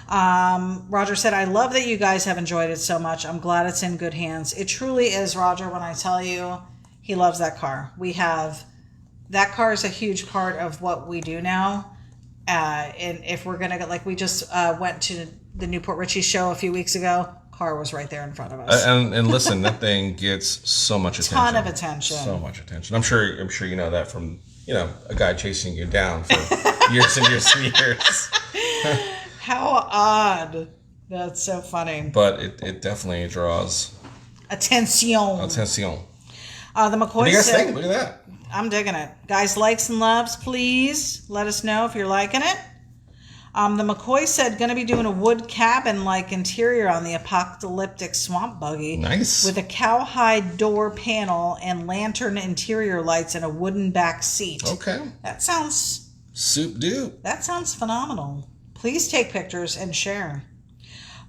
Roger said, I love that you guys have enjoyed it so much. I'm glad it's in good hands. It truly is, Roger, when I tell you he loves that car. That car is a huge part of what we do now. And if we're going to, like, we just went to the Newport Richie show a few weeks ago. Car was right there in front of us. And listen, that thing gets so much attention. Ton of attention. So much attention. I'm sure you know that from, a guy chasing you down for years and years and years. How odd. That's so funny. But it definitely draws attention. The McCoy what do you guys think? Look at that. I'm digging it. Guys, likes and loves, please. Let us know if you're liking it. The McCoy said, going to be doing a wood cabin-like interior on the apocalyptic swamp buggy. Nice. With a cowhide door panel and lantern interior lights and a wooden back seat. Okay. That sounds... soup dupe. That sounds phenomenal. Please take pictures and share.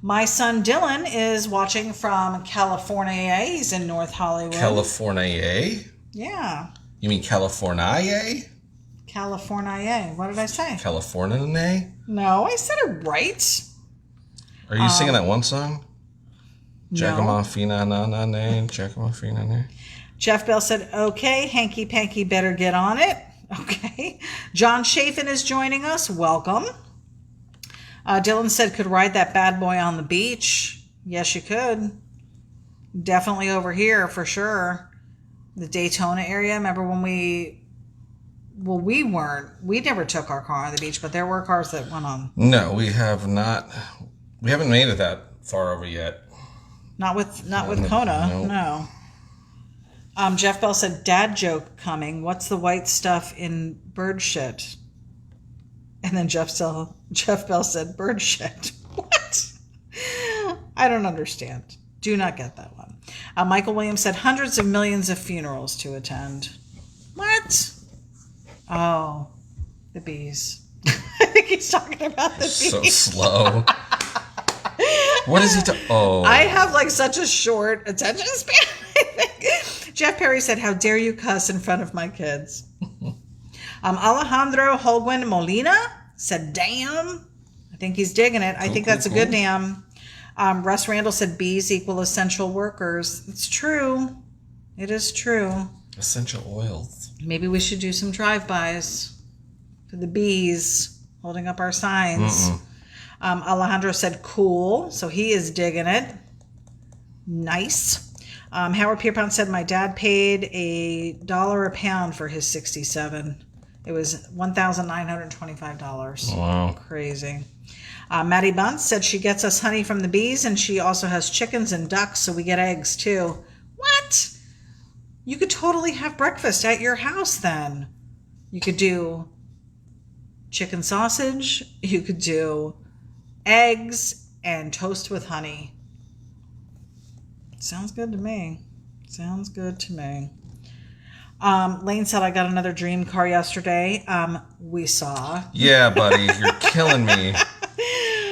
My son Dylan is watching from California. He's in North Hollywood. California? Yeah. You mean California? California. What did I say? California? No, I said it right. Are you singing that one song? No. Jeff Bell said, okay, Hanky Panky better get on it. Okay. John Chafin is joining us. Welcome. Dylan said, could ride that bad boy on the beach. Yes, you could. Definitely over here for sure. The Daytona area. Remember when we never took our car on the beach, but there were cars that went on. No, we have not. We haven't made it that far over yet. Not with Kona. No. Jeff Bell said, dad joke coming. What's the white stuff in bird shit? And then Jeff Bell said, bird shit. What? I don't understand. Do not get that one. Michael Williams said, hundreds of millions of funerals to attend. What? Oh, the bees. I think he's talking about the bees. So slow. What is he Oh. I have like such a short attention span, I think. Jeff Perry said, how dare you cuss in front of my kids? Alejandro Holguin Molina said, damn. I think he's digging it. I think that's a good damn. Russ Randall said bees equal essential workers. It's true. It is true. Essential oils. Maybe we should do some drive-bys for the bees holding up our signs. Alejandro said cool, so he is digging it. Nice. Howard Pierpont said my dad paid $1 a pound for his 67. It was $1,925. Wow. Crazy. Maddie Bunce said she gets us honey from the bees, and she also has chickens and ducks, so we get eggs too. What? You could totally have breakfast at your house then. You could do chicken sausage. You could do eggs and toast with honey. Sounds good to me. Sounds good to me. Lane said I got another dream car yesterday. We saw. Yeah, buddy, you're killing me.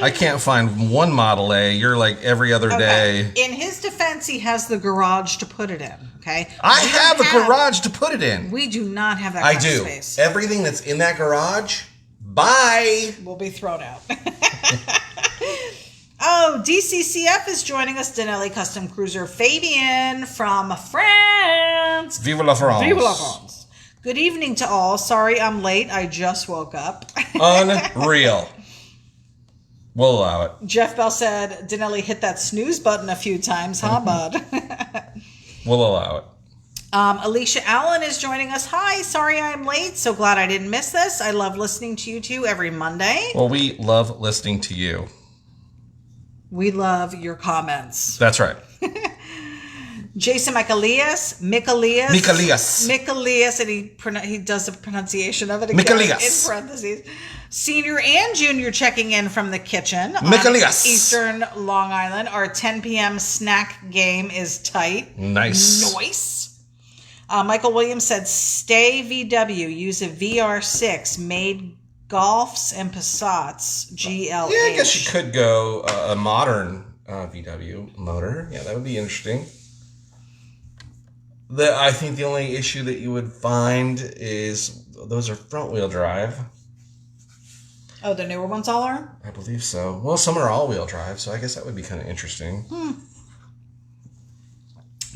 I can't find one Model A. You're like every other day. In his defense, he has the garage to put it in. Okay. I have a garage to put it in. We do not have that I kind of do. space. Everything that's in that garage, bye. Will be thrown out. Oh, DCCF is joining us. Denelli Custom Cruiser Fabian from France. Vive la France. Vive la France. Good evening to all. Sorry I'm late. I just woke up. Unreal. We'll allow it. Jeff Bell said Denelli hit that snooze button a few times, huh, bud? We'll allow it. Alicia Allen is joining us. Hi, sorry I'm late. So glad I didn't miss this. I love listening to you two every Monday. Well, we love listening to you. We love your comments. That's right. Jason Michaelias, and he does the pronunciation of it again in parentheses. Senior and junior checking in from the kitchen on Eastern Long Island. Our 10 p.m. snack game is tight. Nice. Michael Williams said, stay VW, use a VR6, made Golfs and Passats, GLH. Yeah, I guess you could go a modern VW motor. Yeah, that would be interesting. I think the only issue that you would find is those are front-wheel drive. Oh, the newer ones all are? I believe so. Well, some are all-wheel drive, so I guess that would be kind of interesting.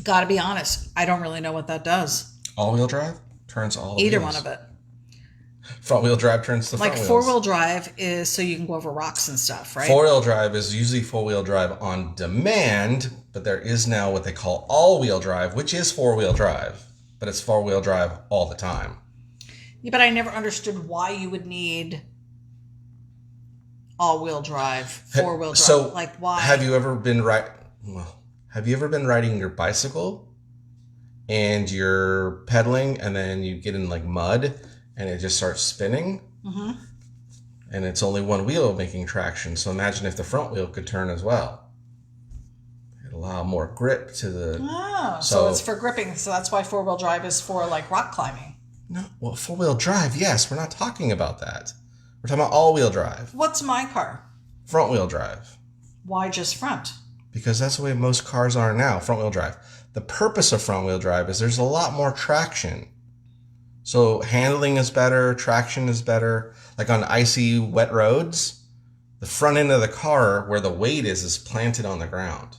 Gotta be honest, I don't really know what that does. All-wheel drive? Turns all Either wheels. one of it. Front-wheel drive turns the front wheels. Like four-wheel drive is so you can go over rocks and stuff, right? Four-wheel drive is usually four-wheel drive on demand, but there is now what they call all-wheel drive, which is four-wheel drive, but it's four-wheel drive all the time. Yeah, but I never understood why you would need all-wheel drive, four-wheel drive. So, like why? Have you ever been riding your bicycle and you're pedaling and then you get in like mud and it just starts spinning? Mm-hmm. And it's only one wheel making traction. So imagine if the front wheel could turn as well. It'd allow more grip to the... Oh, so it's for gripping. So that's why four-wheel drive is for like rock climbing. No, well, four-wheel drive, yes. We're not talking about that. We're talking about all-wheel drive. What's my car? Front-wheel drive. Why just front? Because that's the way most cars are now, front-wheel drive. The purpose of front-wheel drive is there's a lot more traction. So handling is better, traction is better. Like on icy, wet roads, the front end of the car, where the weight is planted on the ground.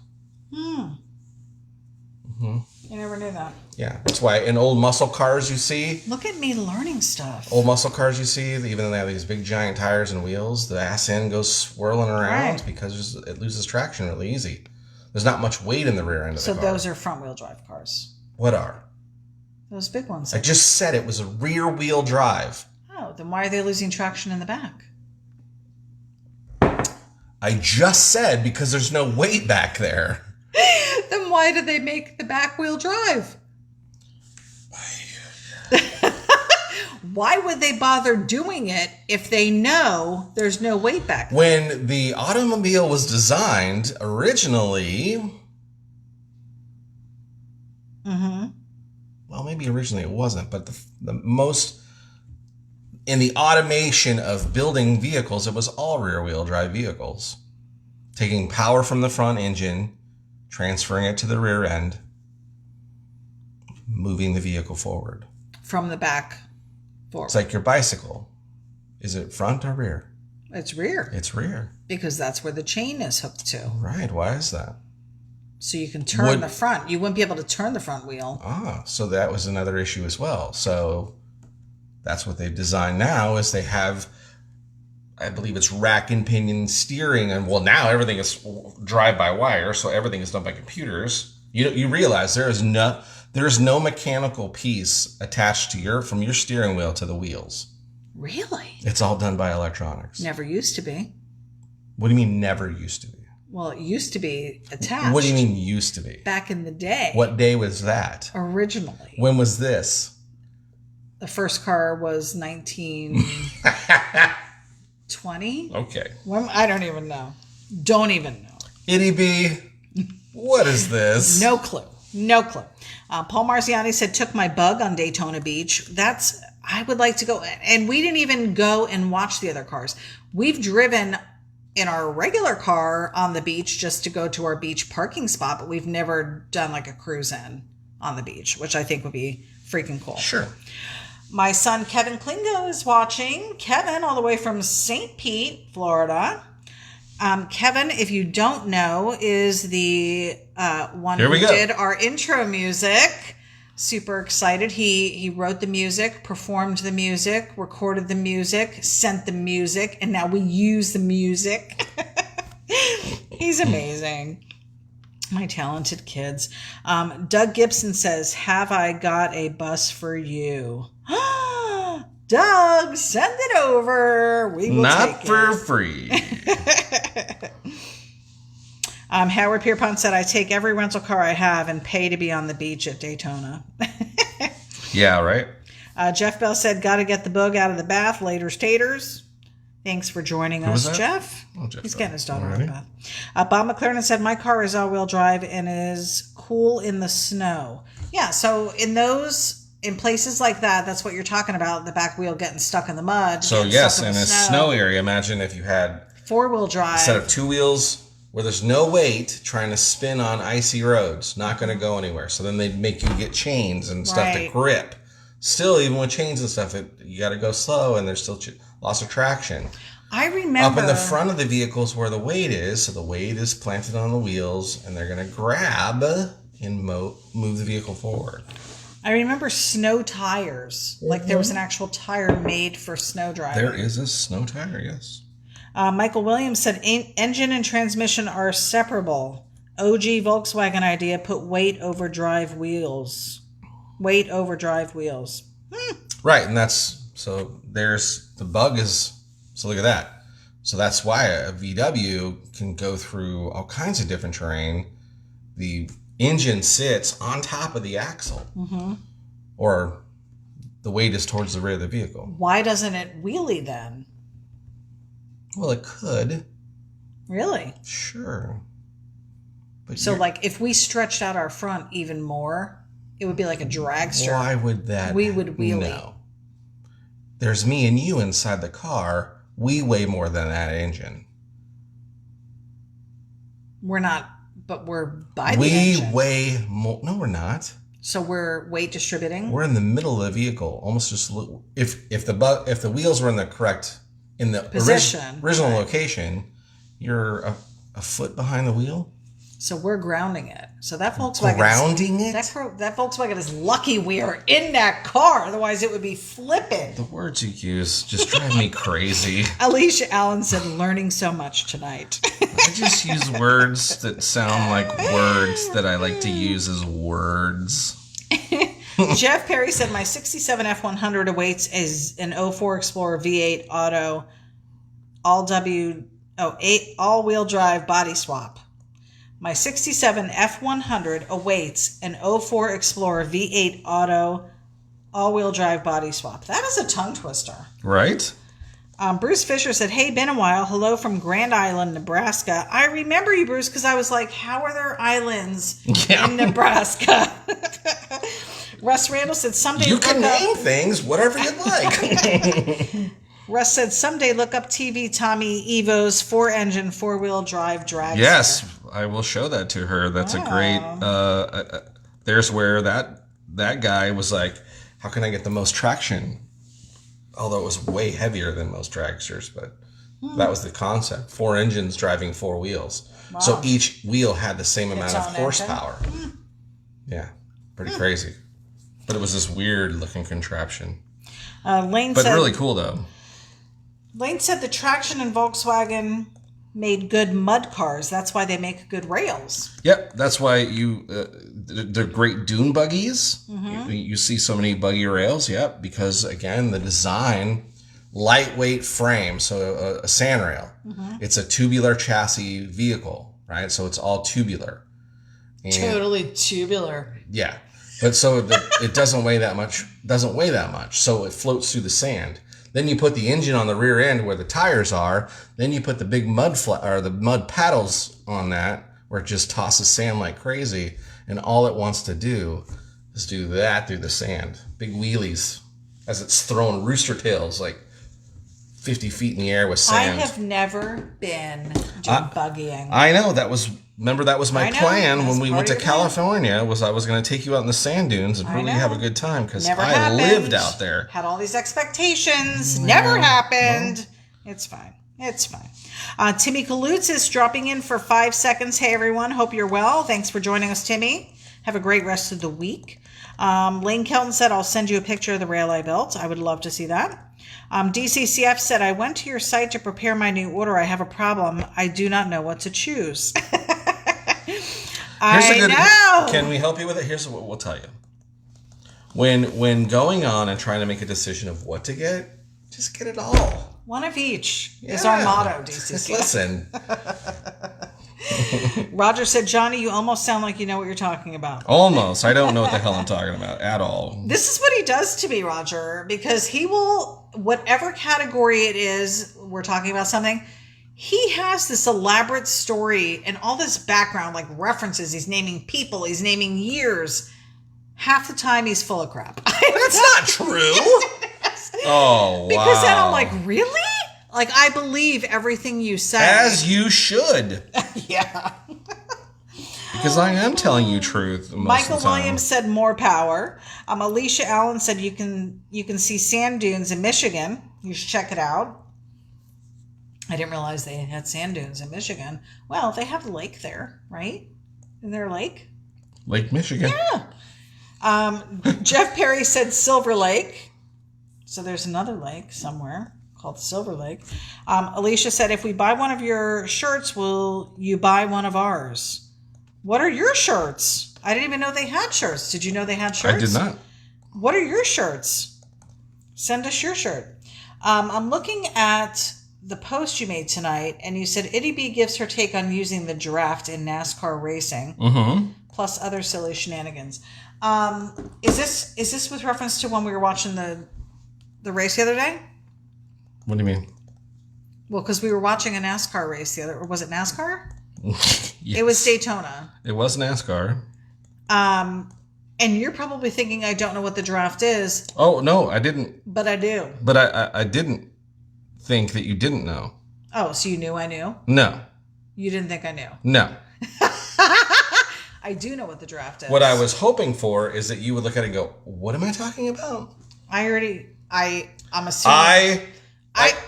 I never knew that. Yeah, that's why in old muscle cars you see... Look at me learning stuff. Old muscle cars you see, even though they have these big giant tires and wheels, the ass end goes swirling around because it loses traction really easy. There's not much weight in the rear end of the car. So those are front-wheel drive cars. What are? Those big ones. I just said it was a rear-wheel drive. Oh, then why are they losing traction in the back? I just said because there's no weight back there. Then why do they make the back wheel drive? Why would they bother doing it if they know there's no weight back there? When the automobile was designed originally... Well, maybe originally it wasn't, but the most... In the automation of building vehicles, it was all rear-wheel drive vehicles. Taking power from the front engine, transferring it to the rear end, moving the vehicle forward. From the back forward. It's like your bicycle. Is it front or rear? It's rear. It's rear. Because that's where the chain is hooked to. Right. Why is that? So you can turn the front. You wouldn't be able to turn the front wheel. So that was another issue as well. So that's what they've designed now is they have, I believe it's rack and pinion steering. And well, now everything is drive-by-wire, so everything is done by computers. You realize there is no mechanical piece attached to from your steering wheel to the wheels. Really? It's all done by electronics. Never used to be. What do you mean never used to be? Well, it used to be attached. What do you mean used to be? Back in the day. What day was that? Originally. When was this? The first car was 1920. Okay. I don't even know. Don't even know. Ity-B, what is this? No clue. No clue. Paul Marziani said, took my bug on Daytona Beach. I would like to go. And we didn't even go and watch the other cars. We've driven in our regular car on the beach just to go to our beach parking spot, but we've never done like a cruise in on the beach, which I think would be freaking cool. Sure. My son Kevin Klingo is watching. Kevin, all the way from St. Pete, Florida. Kevin, if you don't know, is the one who did our intro music. Super excited. He wrote the music, performed the music, recorded the music, sent the music, and now we use the music. He's amazing. My talented kids. Doug Gibson says, have I got a bus for you? Doug, send it over. We will Not take for it. free. Howard Pierpont said, I take every rental car I have and pay to be on the beach at Daytona. Yeah, right? Jeff Bell said, got to get the bug out of the bath. Later's taters. Thanks for joining us, Jeff. Oh, Jeff He's Bell. getting his daughter out of the bath. Bob McLaren said, my car is all-wheel drive and is cool in the snow. Yeah, so in places like that, that's what you're talking about, the back wheel getting stuck in the mud. So yes, in a snow area, imagine if you had four-wheel drive. Instead of two wheels where there's no weight trying to spin on icy roads, not going to go anywhere. So then they'd make you get chains and stuff to grip. Still, even with chains and stuff, you got to go slow and there's still loss of traction. I remember. Up in the front of the vehicles where the weight is, so the weight is planted on the wheels and they're going to grab and move the vehicle forward. I remember snow tires. Mm-hmm. Like there was an actual tire made for snow driving. There is a snow tire, yes. Michael Williams said, engine and transmission are separable. OG Volkswagen idea, put weight over drive wheels. Weight over drive wheels. Right, and the bug is, so look at that. So that's why a VW can go through all kinds of different terrain. The engine sits on top of the axle. Mm-hmm. Or the weight is towards the rear of the vehicle. Why doesn't it wheelie then? Well, it could. Really? Sure. But so, like, if we stretched out our front even more, it would be like a dragster. Why would that? We would wheelie. No. There's me and you inside the car. We weigh more than that engine. We're not, but we're by the engine. We weigh more. No, we're not. So we're weight distributing? We're in the middle of the vehicle. Almost just, if the wheels were in the correct... In the original location, you're a foot behind the wheel. So we're grounding it. So that Volkswagen that Volkswagen is lucky we are in that car. Otherwise, it would be flipping. The words you use just drive me crazy. Alicia Allen said, learning so much tonight. I just use words that sound like words that I like to use as words. Jeff Perry said, my 67 F100 awaits as an 04 Explorer V8 Auto all-wheel drive body swap. My 67 F100 awaits an 04 Explorer V8 Auto all-wheel drive body swap. That is a tongue twister. Right? Bruce Fisher said, hey, been a while. Hello from Grand Island, Nebraska. I remember you, Bruce, because I was like, how are there islands in Nebraska? Russ Randall said, someday you can name things, whatever you'd like. Russ said, someday look up TV Tommy Evo's 4-engine, 4-wheel drive drag. Yes, I will show that to her. That's a great, there's where that guy was like, how can I get the most traction? Although it was way heavier than most dragsters, but That was the concept. 4 engines driving 4 wheels. Wow. So each wheel had the same amount of own horsepower. Yeah, pretty crazy. But it was this weird looking contraption. Lane But said, really cool though. Lane said the traction in Volkswagen made good mud cars. That's why they make good rails. Yep, that's why they're great dune buggies. You see so many buggy rails. Yep, because again, the design, lightweight frame, so a sand rail. It's a tubular chassis vehicle, right? So it's all tubular. And Totally tubular. yeah, but so it doesn't weigh that much. So it floats through the sand. Then you put the engine on the rear end where the tires are. Then you put the big the mud paddles on that where it just tosses sand like crazy. And all it wants to do is do that through the sand. Big wheelies as it's throwing rooster tails like 50 feet in the air with sand. I have never been doing buggying. I know remember that was my plan when we went to part of your California was I was going to take you out in the sand dunes and really have a good time because Never I happened. lived out there. Had all these expectations. Never happened. It's fine. It's fine. Timmy Kalutz is dropping in for 5 seconds. Hey, everyone. Hope you're well. Thanks for joining us, Timmy. Have a great rest of the week. Lane Kelton said, I'll send you a picture of the rail I built. I would love to see that. DCCF said, I went to your site to prepare my new order. I have a problem. I do not know what to choose. I know. Can we help you with it? Here's what we'll tell you. When going on and trying to make a decision of what to get, just get it all. One of each is our motto, DCCF. Listen. Roger said, Johnny, you almost sound like you know what you're talking about. Almost. I don't know what the hell I'm talking about at all. This is what he does to me, Roger, because he will, whatever category it is, we're talking about something, he has this elaborate story and all this background, like references. He's naming people. He's naming years. Half the time, he's full of crap. That's not true. Oh, wow. Because then I'm like, really? Like, I believe everything you say. As you should. Yeah. Because I am telling you truth most Michael of the time. Williams said more power. Alicia Allen said you can see sand dunes in Michigan. You should check it out. I didn't realize they had sand dunes in Michigan. Well, they have a lake there, right? Isn't there a lake? Lake Michigan. Yeah. Jeff Perry said Silver Lake. So there's another lake somewhere called Silver Lake. Alicia said, if we buy one of your shirts, will you buy one of ours? What are your shirts? I didn't even know they had shirts. Did you know they had shirts? I did not. What are your shirts? Send us your shirt. I'm looking at the post you made tonight, and you said ity-B gives her take on using the draft in NASCAR racing, plus other silly shenanigans. Is this with reference to when we were watching the race the other day? What do you mean? Well, because we were watching a NASCAR race or was it NASCAR? Yes. It was Daytona. It was NASCAR. And you're probably thinking I don't know what the draft is. Oh, no, I didn't. But I do. But I didn't think that you didn't know. Oh, so you knew I knew? No. You didn't think I knew? No. I do know what the draft is. What I was hoping for is that you would look at it and go, what am I talking about? I'm assuming.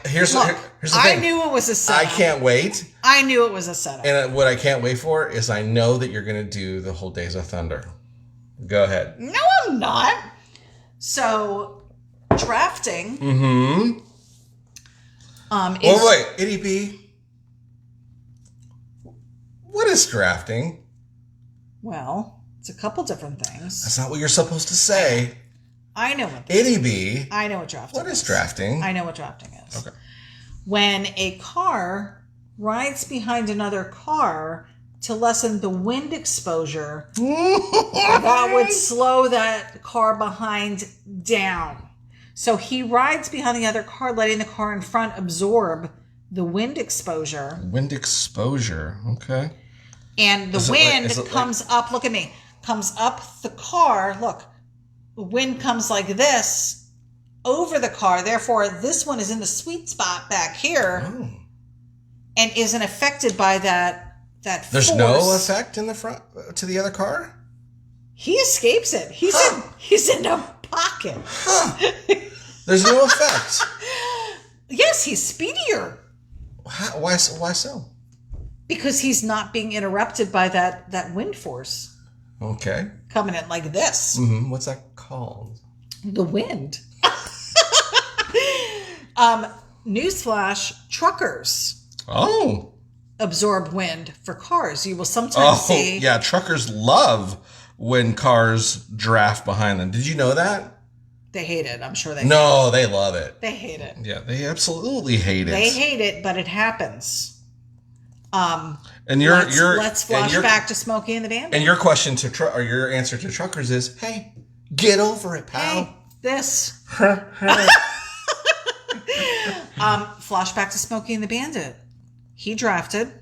Here's the thing. I knew it was a setup. I can't wait. I knew it was a setup. And what I can't wait for is I know that you're going to do the whole Days of Thunder. Go ahead. No, I'm not. So, drafting. Wait, ity-B. What is drafting? Well, it's a couple different things. That's not what you're supposed to say. I know what ity-B. I know what drafting is. What is drafting? I know what drafting is. Okay. When a car rides behind another car to lessen the wind exposure, that would slow that car behind down. So he rides behind the other car, letting the car in front absorb the wind exposure. Wind exposure. Okay. And the wind comes up, look at me, comes up the car. Look, the wind comes like this over the car. Therefore, this one is in the sweet spot back here and isn't affected by that There's force. no effect in the front to the other car? He escapes it. He's in a pocket. There's no effect. Yes, he's speedier. Why so? Because he's not being interrupted by that wind force. Okay. Coming in like this. Mm-hmm. What's that called? The wind. Newsflash, truckers absorb wind for cars. You will sometimes see... yeah, truckers love when cars draft behind them. Did you know that? They hate it. I'm sure they No, they love it. They hate it. Yeah, they absolutely hate it. They hate it, but it happens. And let's flash back to Smokey and the Bandit. And your question to your answer to truckers is, "Hey, get over it, pal." Hey, this. Flashback to Smokey and the Bandit. He drafted.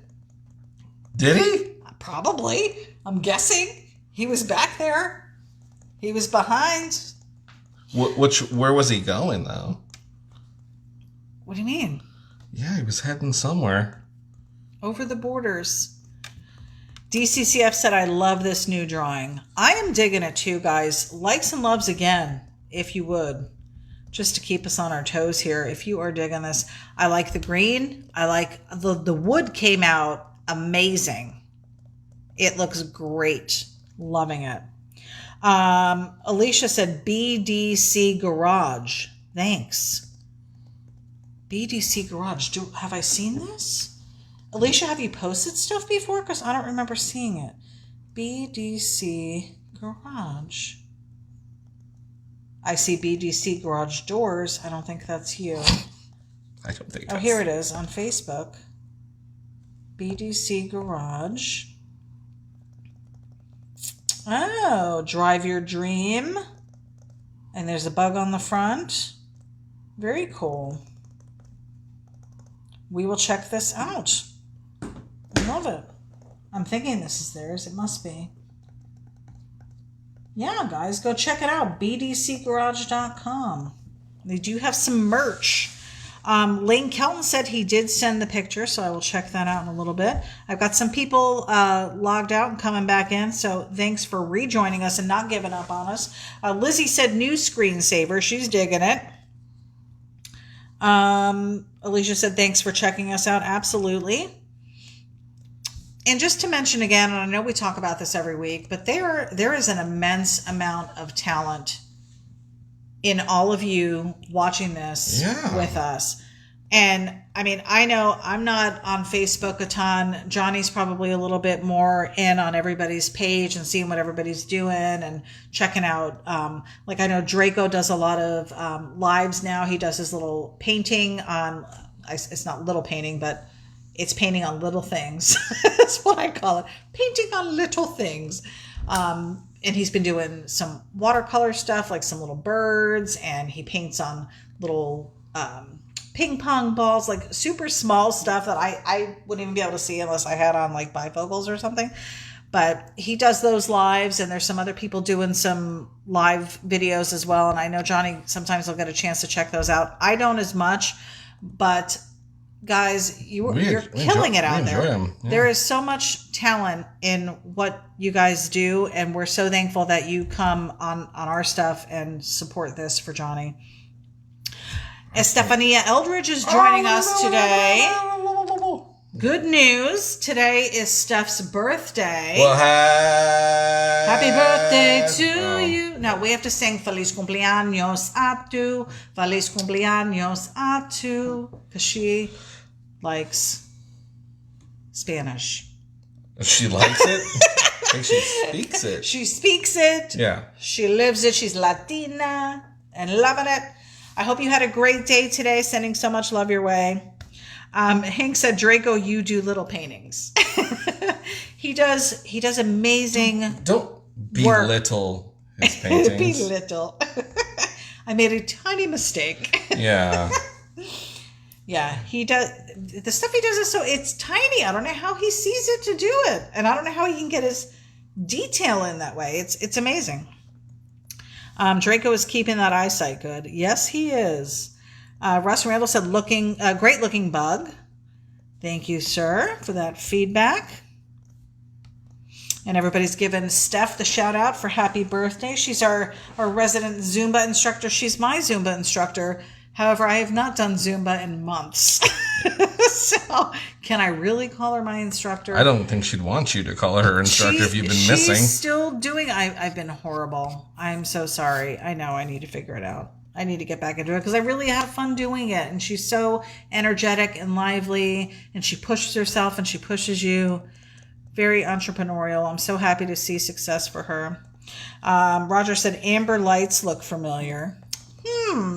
Did he? Probably. I'm guessing. He was back there. He was behind. Where was he going though? What do you mean? Yeah, he was heading somewhere. Over the borders. DCCF said, I love this new drawing. I am digging it too, guys. Likes and loves again, if you would. Just to keep us on our toes here. If you are digging this. I like the green. I like the wood came out amazing. It looks great. Loving it. Alicia said BDC Garage. Thanks. BDC Garage. Have I seen this? Alicia, have you posted stuff before? Because I don't remember seeing it. BDC Garage. I see BDC Garage Doors. I don't think that's you. I don't think. Oh, here it is on Facebook. BDC Garage. Oh, Drive Your Dream. And there's a bug on the front. Very cool. We will check this out. I love it. I'm thinking this is theirs. It must be. Yeah, guys, go check it out. bdcgarage.com. They do have some merch. Lane Kelton said he did send the picture, so I will check that out in a little bit. I've got some people logged out and coming back in, so thanks for rejoining us and not giving up on us. Lizzie said new screensaver. She's digging it. Alicia said thanks for checking us out. Absolutely. And just to mention again, and I know we talk about this every week, but there is an immense amount of talent in all of you watching this with us. And I mean, I know I'm not on Facebook a ton. Johnny's probably a little bit more in on everybody's page and seeing what everybody's doing and checking out. Like I know Draco does a lot of lives now. He does his little painting on, it's not little painting, but it's painting on little things. That's what I call it. Painting on little things. And he's been doing some watercolor stuff, like some little birds, and he paints on little ping pong balls, like super small stuff that I wouldn't even be able to see unless I had on like bifocals or something. But he does those lives, and there's some other people doing some live videos as well. And I know Johnny, sometimes he'll get a chance to check those out. I don't as much, but guys, you're killing it out there. Yeah. There is so much talent in what you guys do, and we're so thankful that you come on our stuff and support this for Johnny. Estefania Eldridge is joining us today. Good news. Today is Steph's birthday. Well, happy birthday to you. Now, we have to sing Feliz cumpleaños a tu. Feliz cumpleaños a tu. Because she likes Spanish. She likes it? I think she speaks it. She speaks it. Yeah. She lives it. She's Latina and loving it. I hope you had a great day today. Sending so much love your way. Hank said, Draco, you do little paintings. He does amazing Don't belittle his paintings. Belittle. I made a tiny mistake. Yeah. Yeah, he does. The stuff he does is so, it's tiny. I don't know how he sees it to do it. And I don't know how he can get his detail in that way. It's amazing. Draco is keeping that eyesight good. Yes, he is. Russ Randall said, great looking bug. Thank you, sir, for that feedback. And everybody's given Steph the shout out for happy birthday. She's our resident Zumba instructor. She's my Zumba instructor. However, I have not done Zumba in months. So, can I really call her my instructor? I don't think she'd want you to call her instructor if you've been missing. She's still doing... I've been horrible. I'm so sorry. I know I need to figure it out. I need to get back into it because I really have fun doing it. And she's so energetic and lively. And she pushes herself and she pushes you. Very entrepreneurial. I'm so happy to see success for her. Roger said, amber lights look familiar.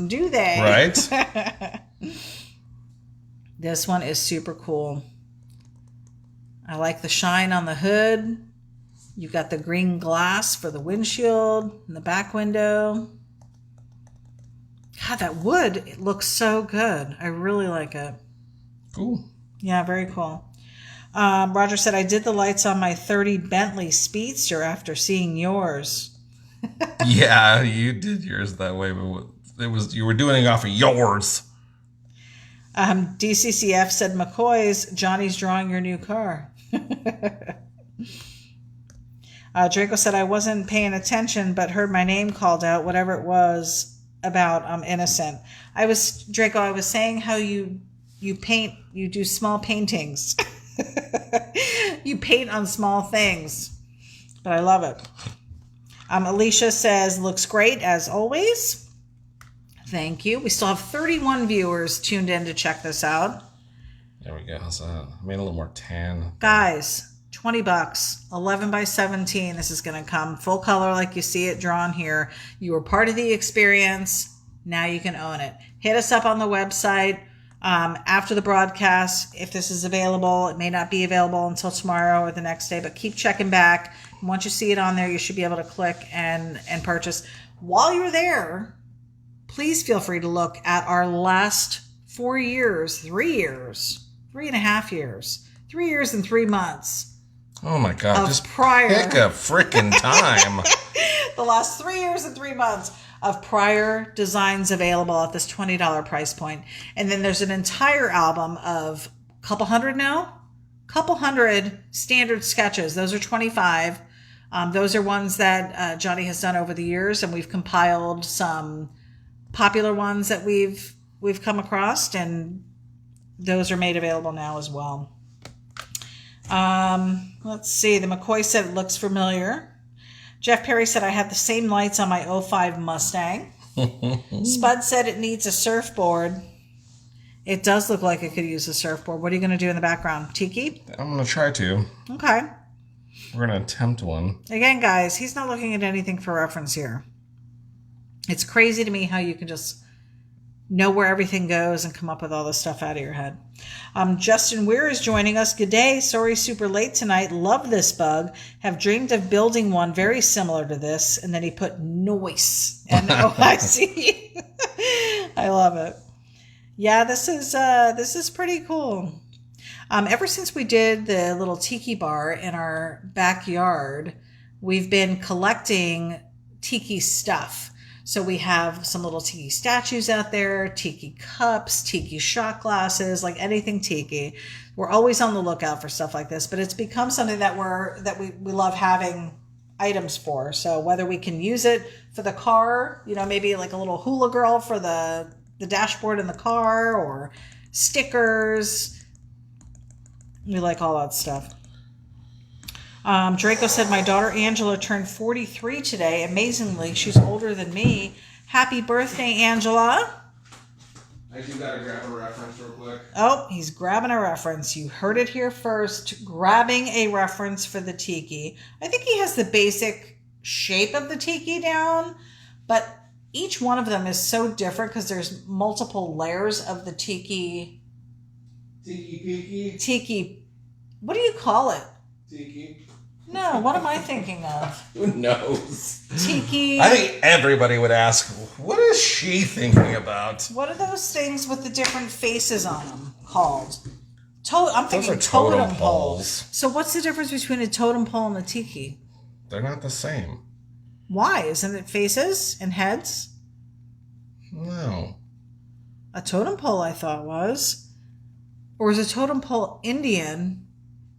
Do they? Right? This one is super cool. I like the shine on the hood. You've got the green glass for the windshield and the back window. God, that wood, it looks so good. I really like it. Cool. Yeah, very cool. Roger said, I did the lights on my 30 Bentley Speedster after seeing yours. Yeah, you did yours that way, but you were doing it off of yours. DCCF said, McCoy's, Johnny's drawing your new car. Draco said, I wasn't paying attention, but heard my name called out, whatever it was about, I'm innocent. Draco, I was saying how you paint, you do small paintings. You paint on small things, but I love it. Alicia says, looks great as always. Thank you. We still have 31 viewers tuned in to check this out. There we go. So I made a little more tan. Guys, $20, 11 by 17. This is going to come full color like you see it drawn here. You were part of the experience. Now you can own it. Hit us up on the website after the broadcast. If this is available, it may not be available until tomorrow or the next day, but keep checking back. And once you see it on there, you should be able to click and purchase. While you're there, please feel free to look at our last 4 years, 3 years, 3.5 years, 3 years and 3 months. Oh my God. Just prior. Pick a freaking time. The last 3 years and 3 months of prior designs available at this $20 price point. And then there's an entire album of couple hundred standard sketches. Those are 25. Those are ones that Johnny has done over the years, and we've compiled some popular ones that we've come across, and those are made available now as well. Let's see. The McCoy said it looks familiar. Jeff Perry said I have the same lights on my 05 Mustang. Spud said it needs a surfboard. It does look like it could use a surfboard. What are you going to do in the background? Tiki? I'm going to try to. Okay. We're going to attempt one. Again, guys, he's not looking at anything for reference here. It's crazy to me how you can just know where everything goes and come up with all this stuff out of your head. Justin Weir is joining us. Good day. Sorry, super late tonight. Love this bug. Have dreamed of building one very similar to this. And then he put noise. N-O-I-C. I love it. Yeah, this is pretty cool. Ever since we did the little tiki bar in our backyard, we've been collecting tiki stuff. So we have some little tiki statues out there, tiki cups, tiki shot glasses, like anything tiki. We're always on the lookout for stuff like this, but it's become something that we love having items for. So whether we can use it for the car, maybe like a little hula girl for the dashboard in the car, or stickers. We like all that stuff. Draco said, my daughter Angela turned 43 today. Amazingly, she's older than me. Happy birthday, Angela. I do gotta grab a reference real quick. Oh, he's grabbing a reference. You heard it here first. Grabbing a reference for the tiki. I think he has the basic shape of the tiki down, but each one of them is so different because there's multiple layers of the tiki. Tiki. What do you call it? Tiki. No, what am I thinking of? Who knows? Tiki. I think everybody would ask, what is she thinking about? What are those things with the different faces on them called? I'm thinking Those are totem poles. poles. So what's the difference between a totem pole and a tiki? They're not the same. Why? Isn't it faces and heads? No. A totem pole, I thought was. Or is a totem pole Indian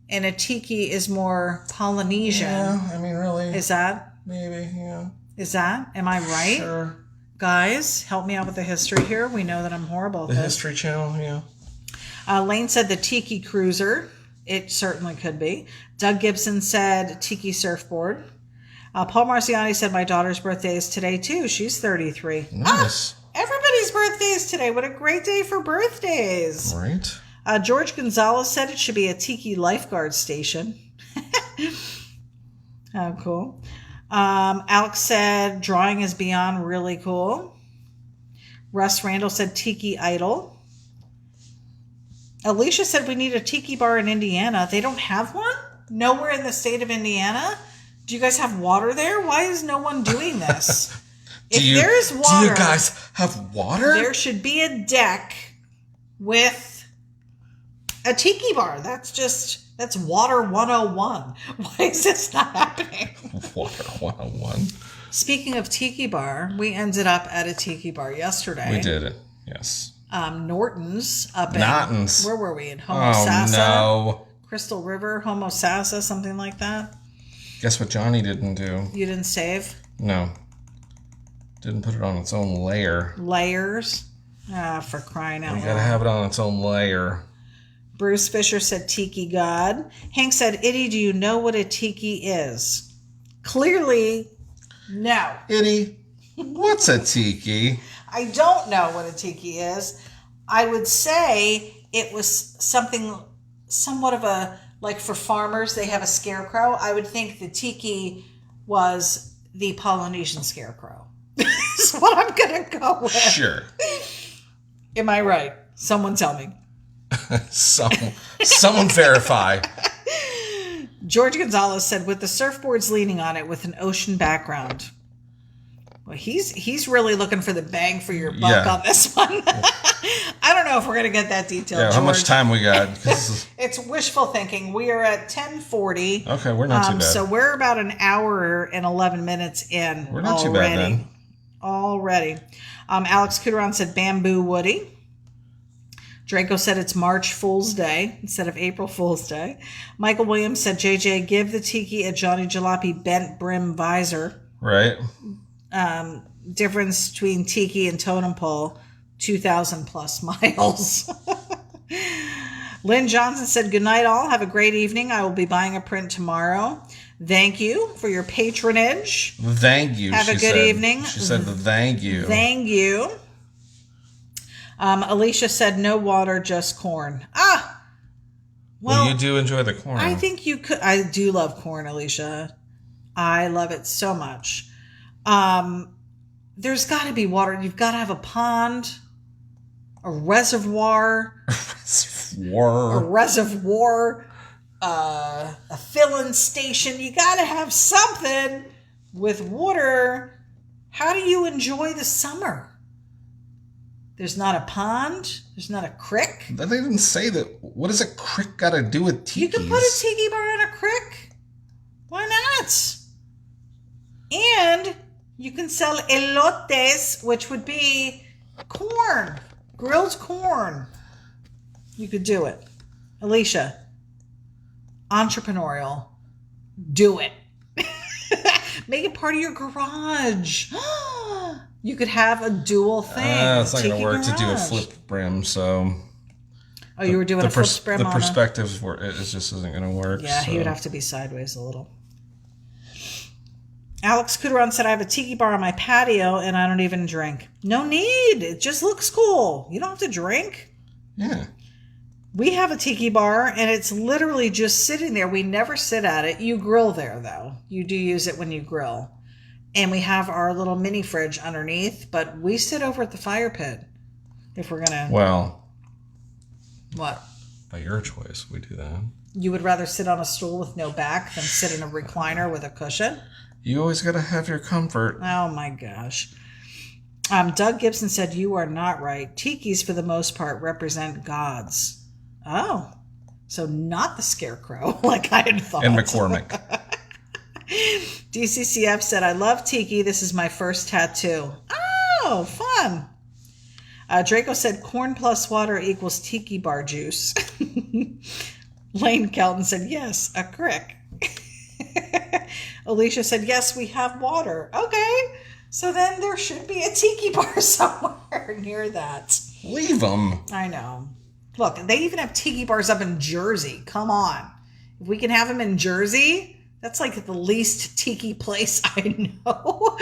and a tiki is more Polynesian? Yeah, I mean, really. Is that? Maybe, yeah. Is that? Am I right? Sure. Guys, help me out with the history here. We know that I'm horrible at The this. History Channel, yeah. Lane said the Tiki Cruiser. It certainly could be. Doug Gibson said Tiki Surfboard. Paul Marciani said my daughter's birthday is today too. She's 33. Nice. Everybody's birthday is today. What a great day for birthdays. Right. George Gonzalez said it should be a Tiki lifeguard station. Oh, cool. Alex said drawing is beyond really cool. Russ Randall said Tiki Idol. Alicia said we need a Tiki bar in Indiana. They don't have one? Nowhere in the state of Indiana? Do you guys have water there? Why is no one doing this? If there's water, do you guys have water? there should be a deck with a Tiki bar. That's water 101. Why is this not happening? Water 101. Speaking of Tiki bar, we ended up at a Tiki bar yesterday. We did it, yes. Norton's up Norton's. Where were we? In Homosassa? Oh, no. Crystal River, Homosassa, something like that. Guess what Johnny didn't do? You didn't save? No. Didn't put it on its own layer. Layers? For crying out loud. You gotta have it on its own layer. Bruce Fisher said Tiki God. Hank said, Itty, do you know what a Tiki is? Clearly, no. Itty, what's a tiki? I don't know what a Tiki is. I would say it was something somewhat of a, like for farmers, they have a scarecrow. I would think the Tiki was the Polynesian scarecrow. That's what I'm going to go with. Sure. Am I right? Someone tell me. Someone verify. George Gonzalez said, with the surfboards leaning on it with an ocean background. Well, he's really looking for the bang for your buck on this one. I don't know if we're going to get that detailed, George. How much time we got? It's wishful thinking. We are at 10:40. Okay, we're not too bad. So we're about an hour and 11 minutes in. We're not too bad then. Already. Alex Kuderon said Bamboo Woody. Draco said it's March Fool's Day instead of April Fool's Day. Michael Williams said, JJ, give the Tiki a Johnny Jalopy bent brim visor. Right. Difference between Tiki and Totem Pole, 2,000 plus miles. Lynn Johnson said, good night all. Have a great evening. I will be buying a print tomorrow. Thank you for your patronage. Thank you. Have a good evening. She said thank you. Thank you. Alicia said, no water, just corn. Well, you do enjoy the corn. I think you could. I do love corn, Alicia. I love it so much. There's got to be water. You've got to have a pond, a reservoir, a filling station. You got to have something with water. How do you enjoy the summer? There's not a pond. There's not a creek. They didn't say that. What does a creek got to do with tikis? You can put a tiki bar on a creek. Why not? And you can sell elotes, which would be corn, grilled corn. You could do it. Alicia, entrepreneurial. Do it. Make it part of your garage. You could have a dual thing. It's not going to work to do a flip brim, so... Oh, you were doing a flip brim the on perspectives were it just isn't going to work. Yeah, so. He would have to be sideways a little. Alex Kuderon said, I have a tiki bar on my patio and I don't even drink. No need. It just looks cool. You don't have to drink. Yeah. We have a tiki bar and it's literally just sitting there. We never sit at it. You grill there, though. You do use it when you grill. And we have our little mini fridge underneath, but we sit over at the fire pit if we're going to... Well... What? By your choice, we do that. You would rather sit on a stool with no back than sit in a recliner with a cushion? You always got to have your comfort. Oh, my gosh. Doug Gibson said, you are not right. Tikis, for the most part, represent gods. Oh. So not the scarecrow, like I had thought. And McCormick. DCCF said, I love Tiki. This is my first tattoo. Oh, fun. Draco said, corn plus water equals Tiki bar juice. Lane Kelton said, yes, a crick. Alicia said, yes, we have water. Okay. So then there should be a tiki bar somewhere near that. Leave them. I know. Look, they even have tiki bars up in Jersey. Come on. If we can have them in Jersey, that's like the least tiki place I know.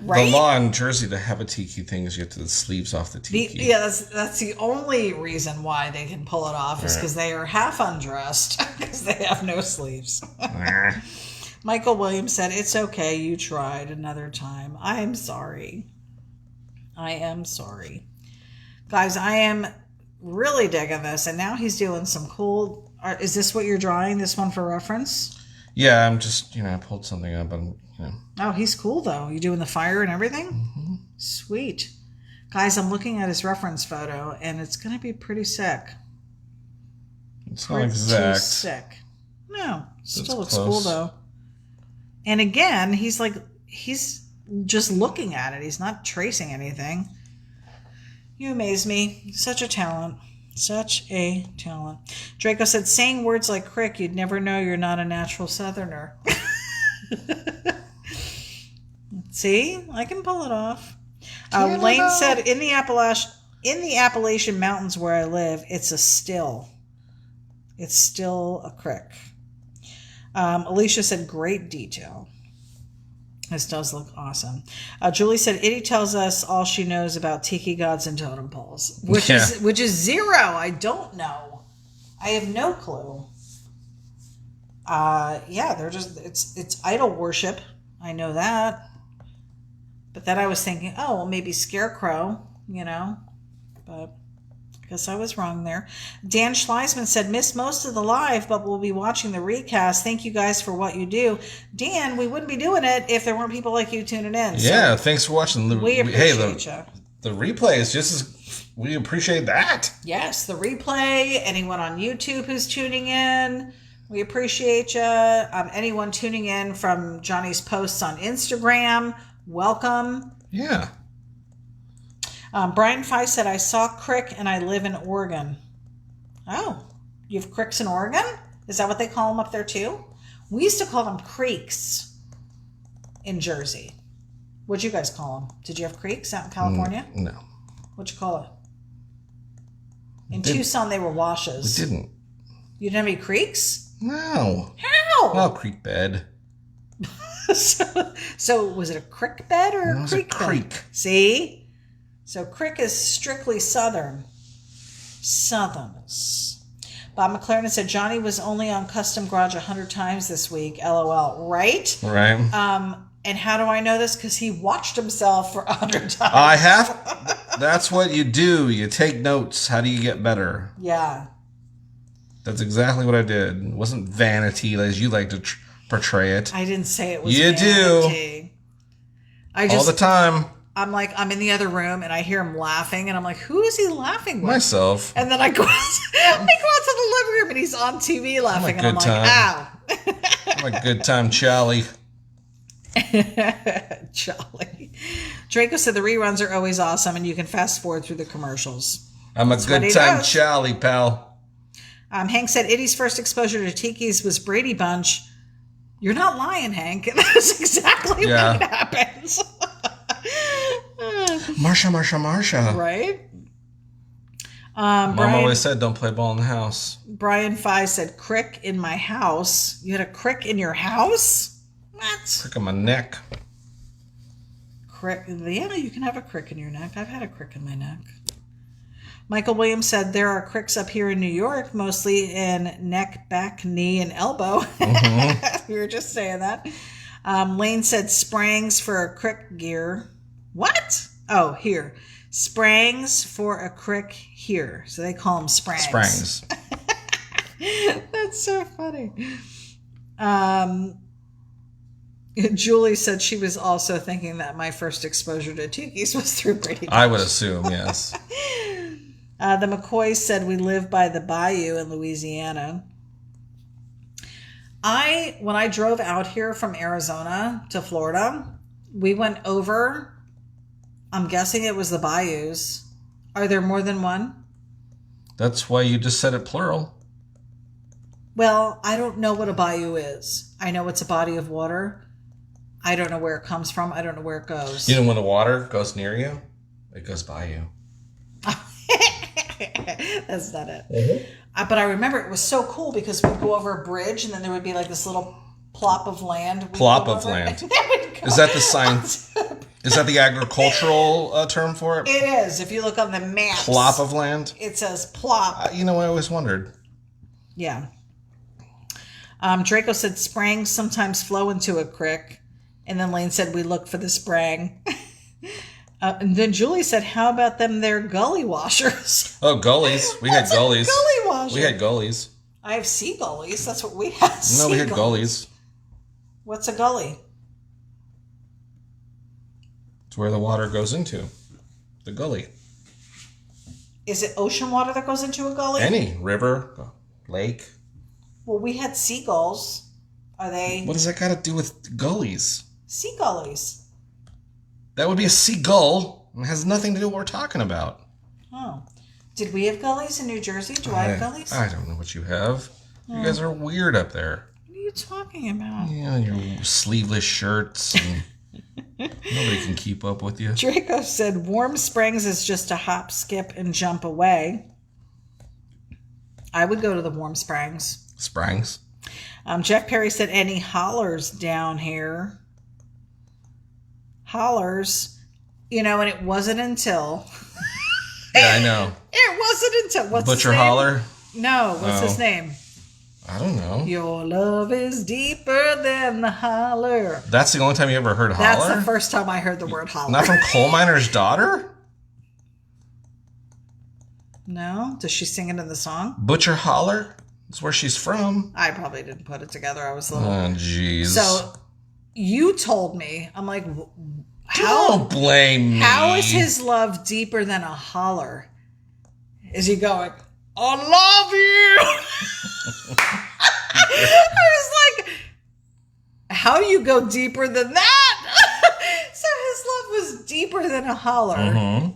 Right? The law in Jersey to have a tiki thing is you have to the sleeves off the tiki. That's the only reason why they can pull it off is because they are half undressed because they have no sleeves. Michael Williams said, "It's okay. You tried another time. I'm sorry. I am sorry." Guys, I am really digging this. And now he's doing some cool... Is this what you're drawing? This one for reference? Yeah, I'm just, I pulled something up. Oh, he's cool, though. You doing the fire and everything? Mm-hmm. Sweet. Guys, I'm looking at his reference photo, and it's going to be pretty sick. It's not exact. Sick. No, still looks close. Cool, though. And again, he's just looking at it. He's not tracing anything. You amaze me. Such a talent. Such a talent. Draco said, saying words like crick, you'd never know you're not a natural southerner. See? I can pull it off. Lane said, in the Appalachian Mountains where I live, it's a still. It's still a crick. Alicia said, great detail. This does look awesome. Julie said, Itty tells us all she knows about tiki gods and totem poles, which is zero. I don't know. I have no clue. They're just it's idol worship. I know that. But then I was thinking, oh, well, maybe scarecrow, but I guess I was wrong there. Dan Schleisman said, missed most of the live, but we'll be watching the recast. Thank you guys for what you do. Dan, we wouldn't be doing it if there weren't people like you tuning in. Yeah, so thanks for watching. We appreciate you. The replay is just as... We appreciate that. Yes, the replay. Anyone on YouTube who's tuning in, we appreciate you. Anyone tuning in from Johnny's posts on Instagram, welcome. Yeah. Brian Fye said, I saw crick and I live in Oregon. Oh, you have cricks in Oregon? Is that what they call them up there too? We used to call them creeks in Jersey. What'd you guys call them? Did you have creeks out in California? No. What'd you call it? In Tucson, they were washes. We didn't. You didn't have any creeks? No. How? Oh, creek bed. So was it a crick bed or a creek bed? Creek. See? So crick is strictly southern. Southerners. Bob McLaren said, Johnny was only on Custom Garage 100 times this week. LOL. Right? Right. And how do I know this? Because he watched himself for 100 times. I have. That's what you do. You take notes. How do you get better? Yeah. That's exactly what I did. It wasn't vanity as you like to portray it. I didn't say it was you vanity. Do. All the time. I'm in the other room and I hear him laughing and I'm like, who is he laughing with? Myself. And then I go out to the living room and he's on TV laughing and I'm like, ow. I'm a good time, Charlie. Charlie. Draco said the reruns are always awesome and you can fast forward through the commercials. I'm a good time, Charlie, pal. Hank said Itty's first exposure to Tiki's was Brady Bunch. You're not lying, Hank. That's exactly what happens. Marsha. Right? Mom always said, don't play ball in the house. Brian Fye said, crick in my house. You had a crick in your house? What? Crick in my neck. Crick. Yeah, you can have a crick in your neck. I've had a crick in my neck. Michael Williams said, there are cricks up here in New York, mostly in neck, back, knee, and elbow. Mm-hmm. We were just saying that. Lane said, sprangs for a crick gear. What? Oh, here. Sprangs for a crick here. So they call them sprangs. Sprangs. That's so funny. Julie said she was also thinking that my first exposure to Tiki's was through Brady Bunch. I would assume, yes. The McCoys said we live by the bayou in Louisiana. When I drove out here from Arizona to Florida, we went over, I'm guessing it was the bayous. Are there more than one? That's why you just said it plural. Well, I don't know what a bayou is. I know it's a body of water. I don't know where it comes from. I don't know where it goes. You know when the water goes near you, it goes by you. That's not it. Mm-hmm. But I remember it was so cool because we'd go over a bridge and then there would be like this little plop of land. Plop of land. Is that the sign? Is that the agricultural term for it? It is. If you look on the map. Plop of land? It says plop. You know, I always wondered. Yeah. Draco said springs sometimes flow into a creek. And then Lane said we look for the sprang. And then Julie said, how about them there gully washers? Oh, gullies. We had gullies. Gully washer? We had gullies. I have sea gullies. That's what we have. No, we had gullies. What's a gully? It's where the water goes into. The gully. Is it ocean water that goes into a gully? Any river, lake. Well, we had seagulls. Are they? What does that got to do with gullies? Sea gullies. That would be a seagull. It has nothing to do with what we're talking about. Oh. Did we have gullies in New Jersey? Do I have gullies? I don't know what you have. You guys are weird up there. What are you talking about? Yeah, your sleeveless shirts. And nobody can keep up with you. Draco said Warm Springs is just a hop, skip, and jump away. I would go to the Warm Springs. Springs. Jeff Perry said any hollers down here. Hollers. You know, and it wasn't until... Yeah, I know. It wasn't until... What's Butcher his name? Holler? No, what's his name? I don't know. Your love is deeper than the holler. That's the only time you ever heard holler? That's the first time I heard the word holler. Not from Coal Miner's Daughter? No? Does she sing it in the song? Butcher Holler? That's where she's from. I probably didn't put it together. I was a little... Oh, jeez. So, you told me. I'm like, don't blame me. How is his love deeper than a holler? Is he going, I love you? I was like, how do you go deeper than that? So his love was deeper than a holler. Mm-hmm.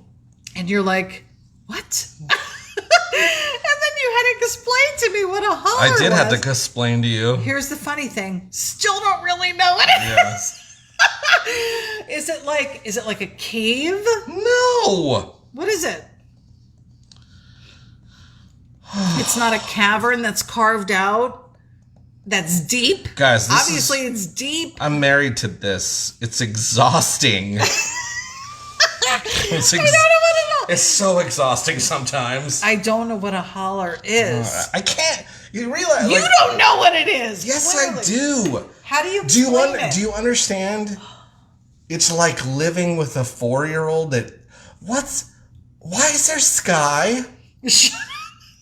And you're like, what? And then you had to explain to me what a holler was. I did have to explain to you. Here's the funny thing. Still don't really know what it is. Is it like a cave? No. What is it? It's not a cavern that's carved out. That's deep. Guys, obviously it's deep. I'm married to this. It's exhausting. I don't know what it is. It's so exhausting sometimes. I don't know what a holler is. I can't. You realize you don't know what it is. Yes, clearly. I do. How do you explain it? Do you understand? It's like living with a 4-year-old why is there sky?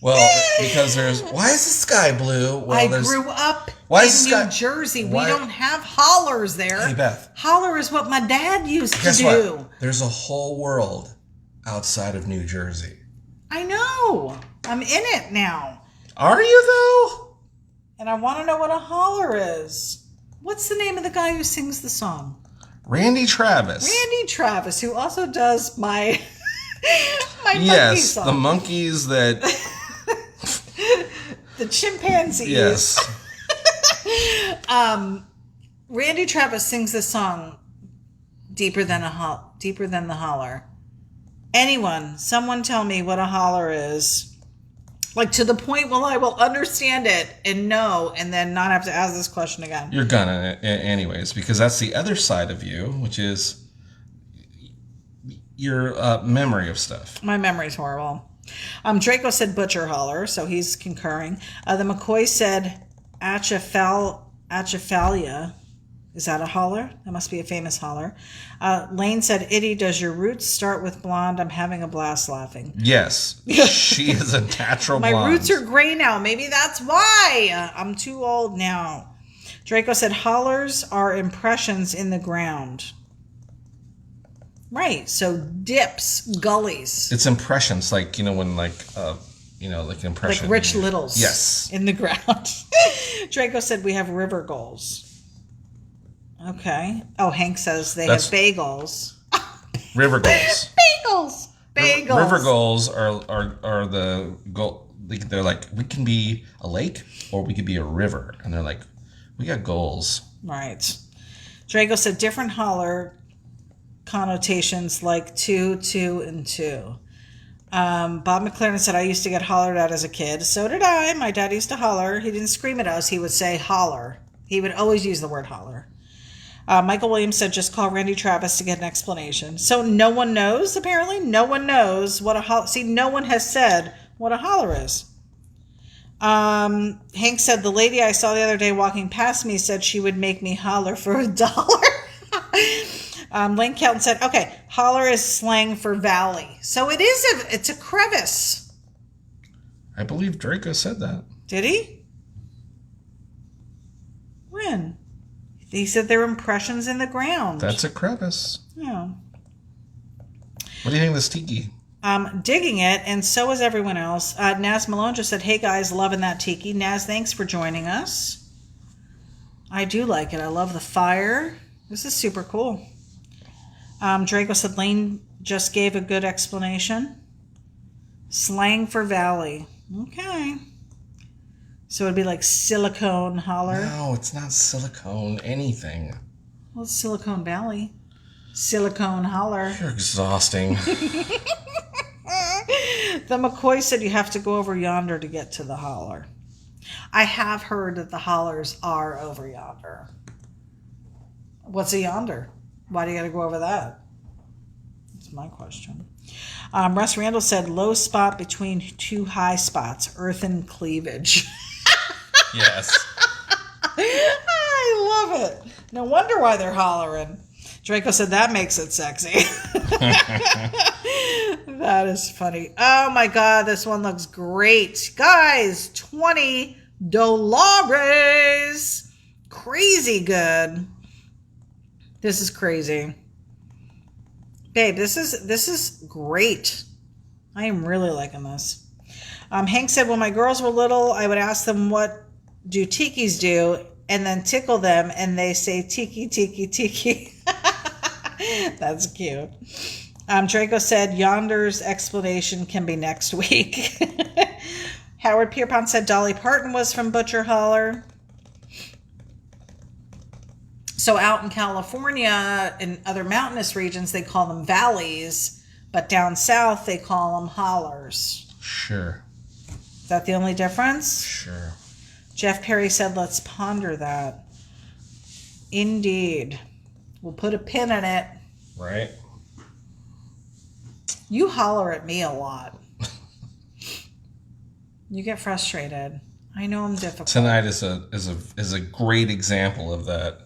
Well, because why is the sky blue? Well, I grew up in New Jersey. We don't have hollers there. Hey, Beth. Holler is what my dad used to do. What? There's a whole world outside of New Jersey. I know. I'm in it now. Are you, though? And I want to know what a holler is. What's the name of the guy who sings the song? Randy Travis. Randy Travis, who also does my monkey song. The monkeys that... the chimpanzees. Yes. Randy Travis sings this song, Deeper Than the Holler. Someone tell me what a holler is. Like to the point where I will understand it and know and then not have to ask this question again. You're gonna anyways, because that's the other side of you, which is your memory of stuff. My memory's horrible. Draco said butcher holler, so he's concurring. The McCoy said Atchephalia. Is that a holler? That must be a famous holler. Lane said, Itty, does your roots start with blonde? I'm having a blast laughing. Yes. She is a natural blonde. My roots are gray now. Maybe that's why. I'm too old now. Draco said, hollers are impressions in the ground. Right. So dips, gullies. It's impressions, like, when like impression. Like Rich Littles. Yes. In the ground. Draco said we have river gulls. Okay. Oh, Hank says they have bagels. River gulls. Bagels. River gulls are the gull. They're like, we can be a lake or we could be a river, and they're like, we got gulls. Right. Draco said different holler connotations like 2, 2, and 2. Bob McLaren said, I used to get hollered at as a kid. So did I. My dad used to holler. He didn't scream at us. He would say holler. He would always use the word holler. Michael Williams said, just call Randy Travis to get an explanation. So no one knows, apparently. No one knows what a holler... See, no one has said what a holler is. Hank said, the lady I saw the other day walking past me said she would make me holler for $1. Lane Kelton said, okay, holler is slang for valley. So it's a crevice. I believe Draco said that. Did he? When? He said they're impressions in the ground. That's a crevice. Yeah. What do you think of this tiki? Digging it, and so is everyone else. Naz Malone just said, hey guys, loving that tiki. Naz, thanks for joining us. I do like it. I love the fire. This is super cool. Draco said, Lane just gave a good explanation. Slang for valley. Okay. So it'd be like silicone holler. No, it's not silicone anything. Well, it's Silicon Valley. Silicone holler. You're exhausting. The McCoy said you have to go over yonder to get to the holler. I have heard that the hollers are over yonder. What's a yonder? Why do you got to go over that? That's my question. Russ Randall said low spot between two high spots, earthen cleavage. Yes. I love it. No wonder why they're hollering. Draco said that makes it sexy. That is funny. Oh my God, this one looks great. Guys, $20. Crazy good. This is crazy. Babe, this is great. I am really liking this. Hank said, when my girls were little, I would ask them what do tikis do, and then tickle them, and they say tiki, tiki, tiki. That's cute. Draco said, yonder's explanation can be next week. Howard Pierpont said Dolly Parton was from Butcher Holler. So out in California, in other mountainous regions, they call them valleys, but down south, they call them hollers. Sure. Is that the only difference? Sure. Jeff Perry said, let's ponder that. Indeed. We'll put a pin in it. Right. You holler at me a lot. You get frustrated. I know I'm difficult. Tonight is a great example of that.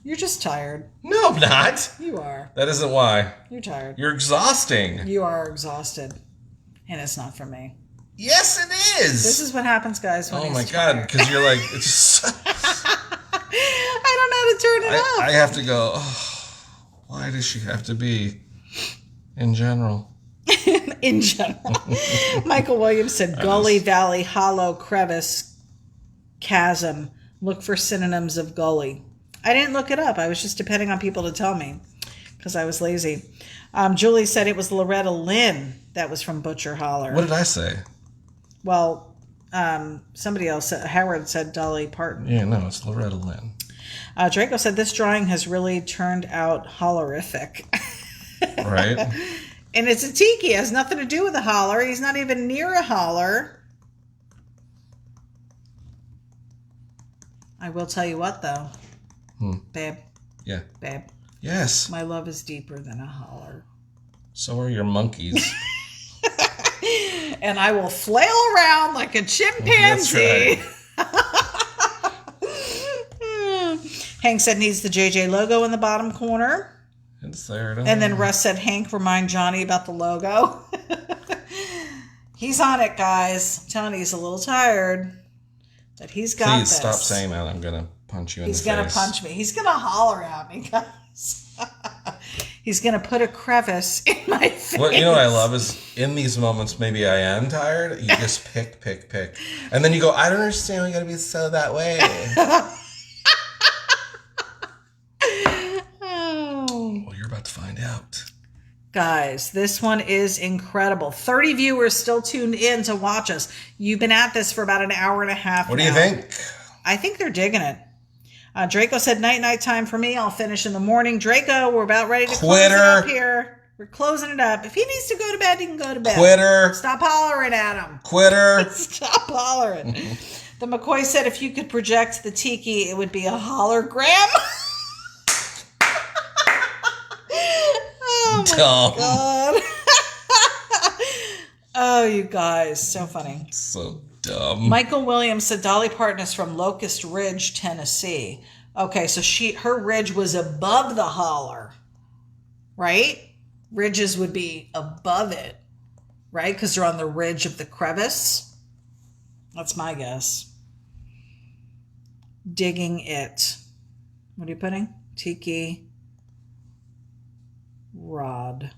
You're just tired. No, I'm not. You are. That isn't why. You're tired. You're exhausting. You are exhausted. And it's not for me. Yes, it is. This is what happens, guys, when oh he's my tired. God, because you're like, it's just... I don't know how to turn it off. I have to go, oh, why does she have to be in general? In general. Michael Williams said, gully, valley, hollow, crevice, chasm. Look for synonyms of gully. I didn't look it up. I was just depending on people to tell me because I was lazy. Julie said it was Loretta Lynn that was from Butcher Holler. What did I say? Well, somebody else said, Howard said Dolly Parton. Yeah, no, it's Loretta Lynn. Draco said this drawing has really turned out hollerific. Right. And it's a tiki. It has nothing to do with a holler. He's not even near a holler. I will tell you what, though. Babe. Yeah. Babe. Yes. My love is deeper than a holler. So are your monkeys. And I will flail around like a chimpanzee. That's right. Hank said needs the JJ logo in the bottom corner. It's there. And then Russ said, Hank, remind Johnny about the logo. He's on it, guys. I'm telling you, he's a little tired. But he's got this. Please stop saying that. I'm going to punch you in the face. He's going to punch me. He's going to holler at me, guys. He's going to put a crevice in my face. What I love is in these moments, maybe I am tired. You just pick. And then you go, I don't understand why you got to be so that way. Well, you're about to find out. Guys, this one is incredible. 30 viewers still tuned in to watch us. You've been at this for about an hour and a half What now. do you think? I think they're digging it. Draco said night time for me. I'll finish in the morning. Draco, we're about ready to close Quitter. it up here. We're closing it up. If he needs to go to bed, he can go to bed. Quitter. Stop hollering at him. Quitter. Stop hollering. The McCoy said if you could project the Tiki, it would be a hologram. Oh my God. Oh, you guys, so funny. So dumb. Michael Williams said Dolly Parton is from Locust Ridge, Tennessee. Okay, so her ridge was above the holler, right? Ridges would be above it, right? Because they're on the ridge of the crevice. That's my guess. Digging it. What are you putting? Tiki rod.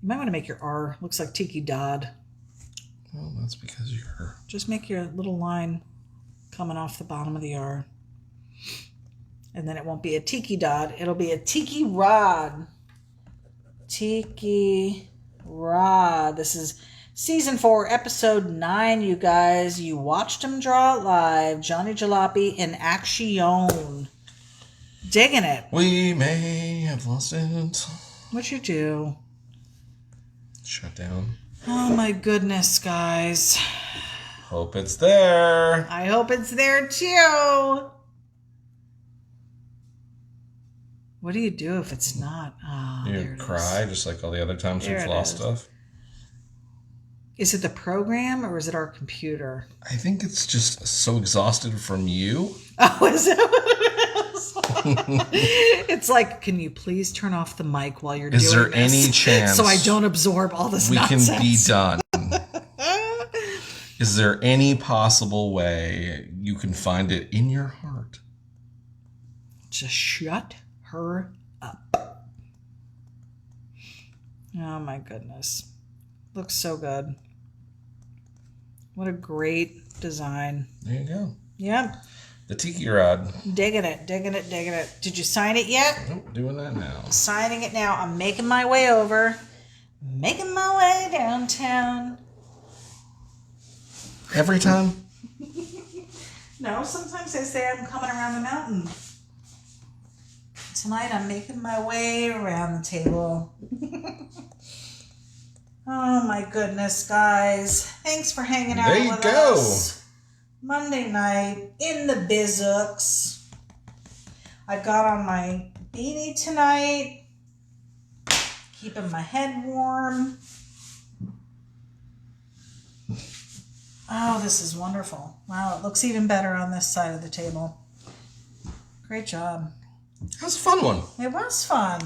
You might want to make your R. Looks like Tiki Dodd. Well, that's because you're... Just make your little line coming off the bottom of the R. And then it won't be a Tiki Dodd. It'll be a Tiki Rod. Tiki Rod. This is Season 4, Episode 9, you guys. You watched him draw it live. Johnny Jalopy in action. Digging it. We may have lost it. What'd you do? Shut down. Oh my goodness, guys. Hope it's there. I hope it's there too. What do you do if it's not? Oh, You cry just like all the other times we've lost stuff. Is it the program or is it our computer? I think it's just so exhausted from you. Oh, is it what it is? It's like, can you please turn off the mic while you're doing this? Is there any chance so I don't absorb all this we nonsense? can be done? Is there any possible way you can find it in your heart? Just shut her up. Oh my goodness. Looks so good. What a great design. There you go. Yep. The Tiki Rod. Digging it, digging it, digging it. Did you sign it yet? Nope, doing that now. Signing it now. I'm making my way over. Making my way downtown. Every time? No, sometimes I say I'm coming around the mountain. Tonight I'm making my way around the table. Oh my goodness, guys. Thanks for hanging out with us. Monday night in the Bizooks. I've got on my beanie tonight. Keeping my head warm. Oh, this is wonderful. Wow, it looks even better on this side of the table. Great job. That was a fun one. It was fun.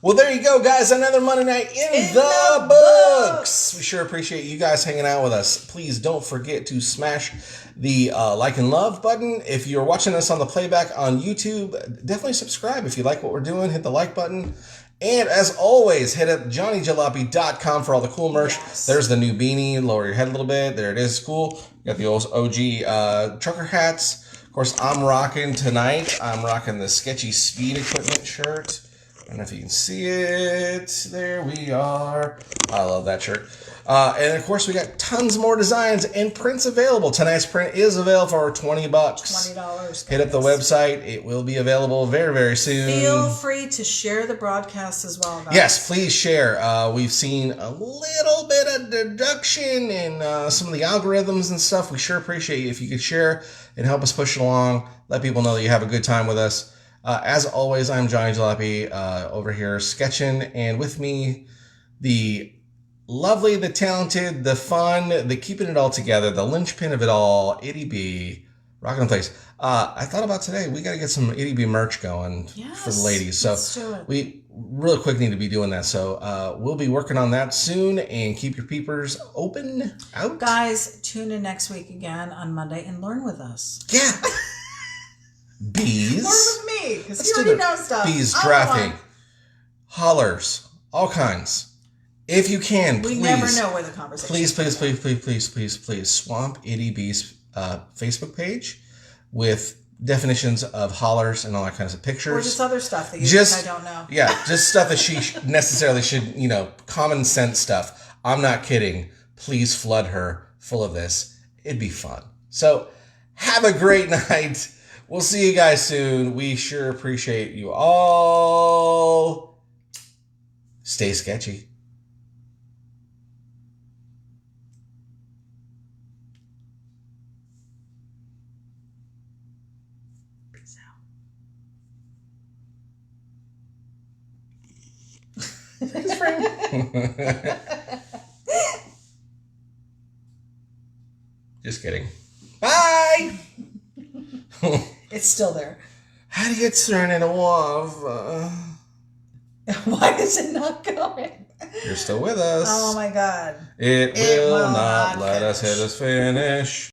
Well, there you go, guys. Another Monday night in the books. We sure appreciate you guys hanging out with us. Please don't forget to smash the like and love button. If you're watching us on the playback on YouTube, definitely subscribe. If you like what we're doing, hit the like button. And as always, hit up johnnyjalopy.com for all the cool merch. Yes. There's the new beanie. Lower your head a little bit. There it is. Cool. You got the old OG trucker hats. Of course, I'm rocking tonight. I'm rocking the Sketchy Speed Equipment shirt. I don't know if you can see it. There we are. I love that shirt. And of course, we got tons more designs and prints available. Tonight's print is available for $20. $20. Hit up the website. It will be available very, very soon. Feel free to share the broadcast as well, guys. Yes, please share. We've seen a little bit of deduction in some of the algorithms and stuff. We sure appreciate you if you could share and help us push it along. Let people know that you have a good time with us. As always, I'm Johnny Jalopy over here sketching, and with me, the lovely, the talented, the fun, the keeping it all together, the linchpin of it all, ity-B, rocking the place. I thought about today, we got to get some ity-B merch going for the ladies. So let's do it. we really quick need to be doing that. So we'll be working on that soon, and keep your peepers open out. Guys, tune in next week again on Monday and learn with us. Yeah. Bees. Learn with me, because you already know stuff. Bees, drafting, hollers, all kinds. If you can, we please. never know where the conversation Please swamp ity-B's Facebook page with definitions of hollers and all that kinds of pictures. Or just other stuff that you think I don't know. Yeah, just stuff that she necessarily should, common sense stuff. I'm not kidding. Please flood her full of this. It'd be fun. So have a great night. We'll see you guys soon. We sure appreciate you all. Stay sketchy. Peace out. Just kidding. Bye! It's still there. How do you turn it off? Why is it not going? You're still with us. Oh my God. It will not let us hit us finish.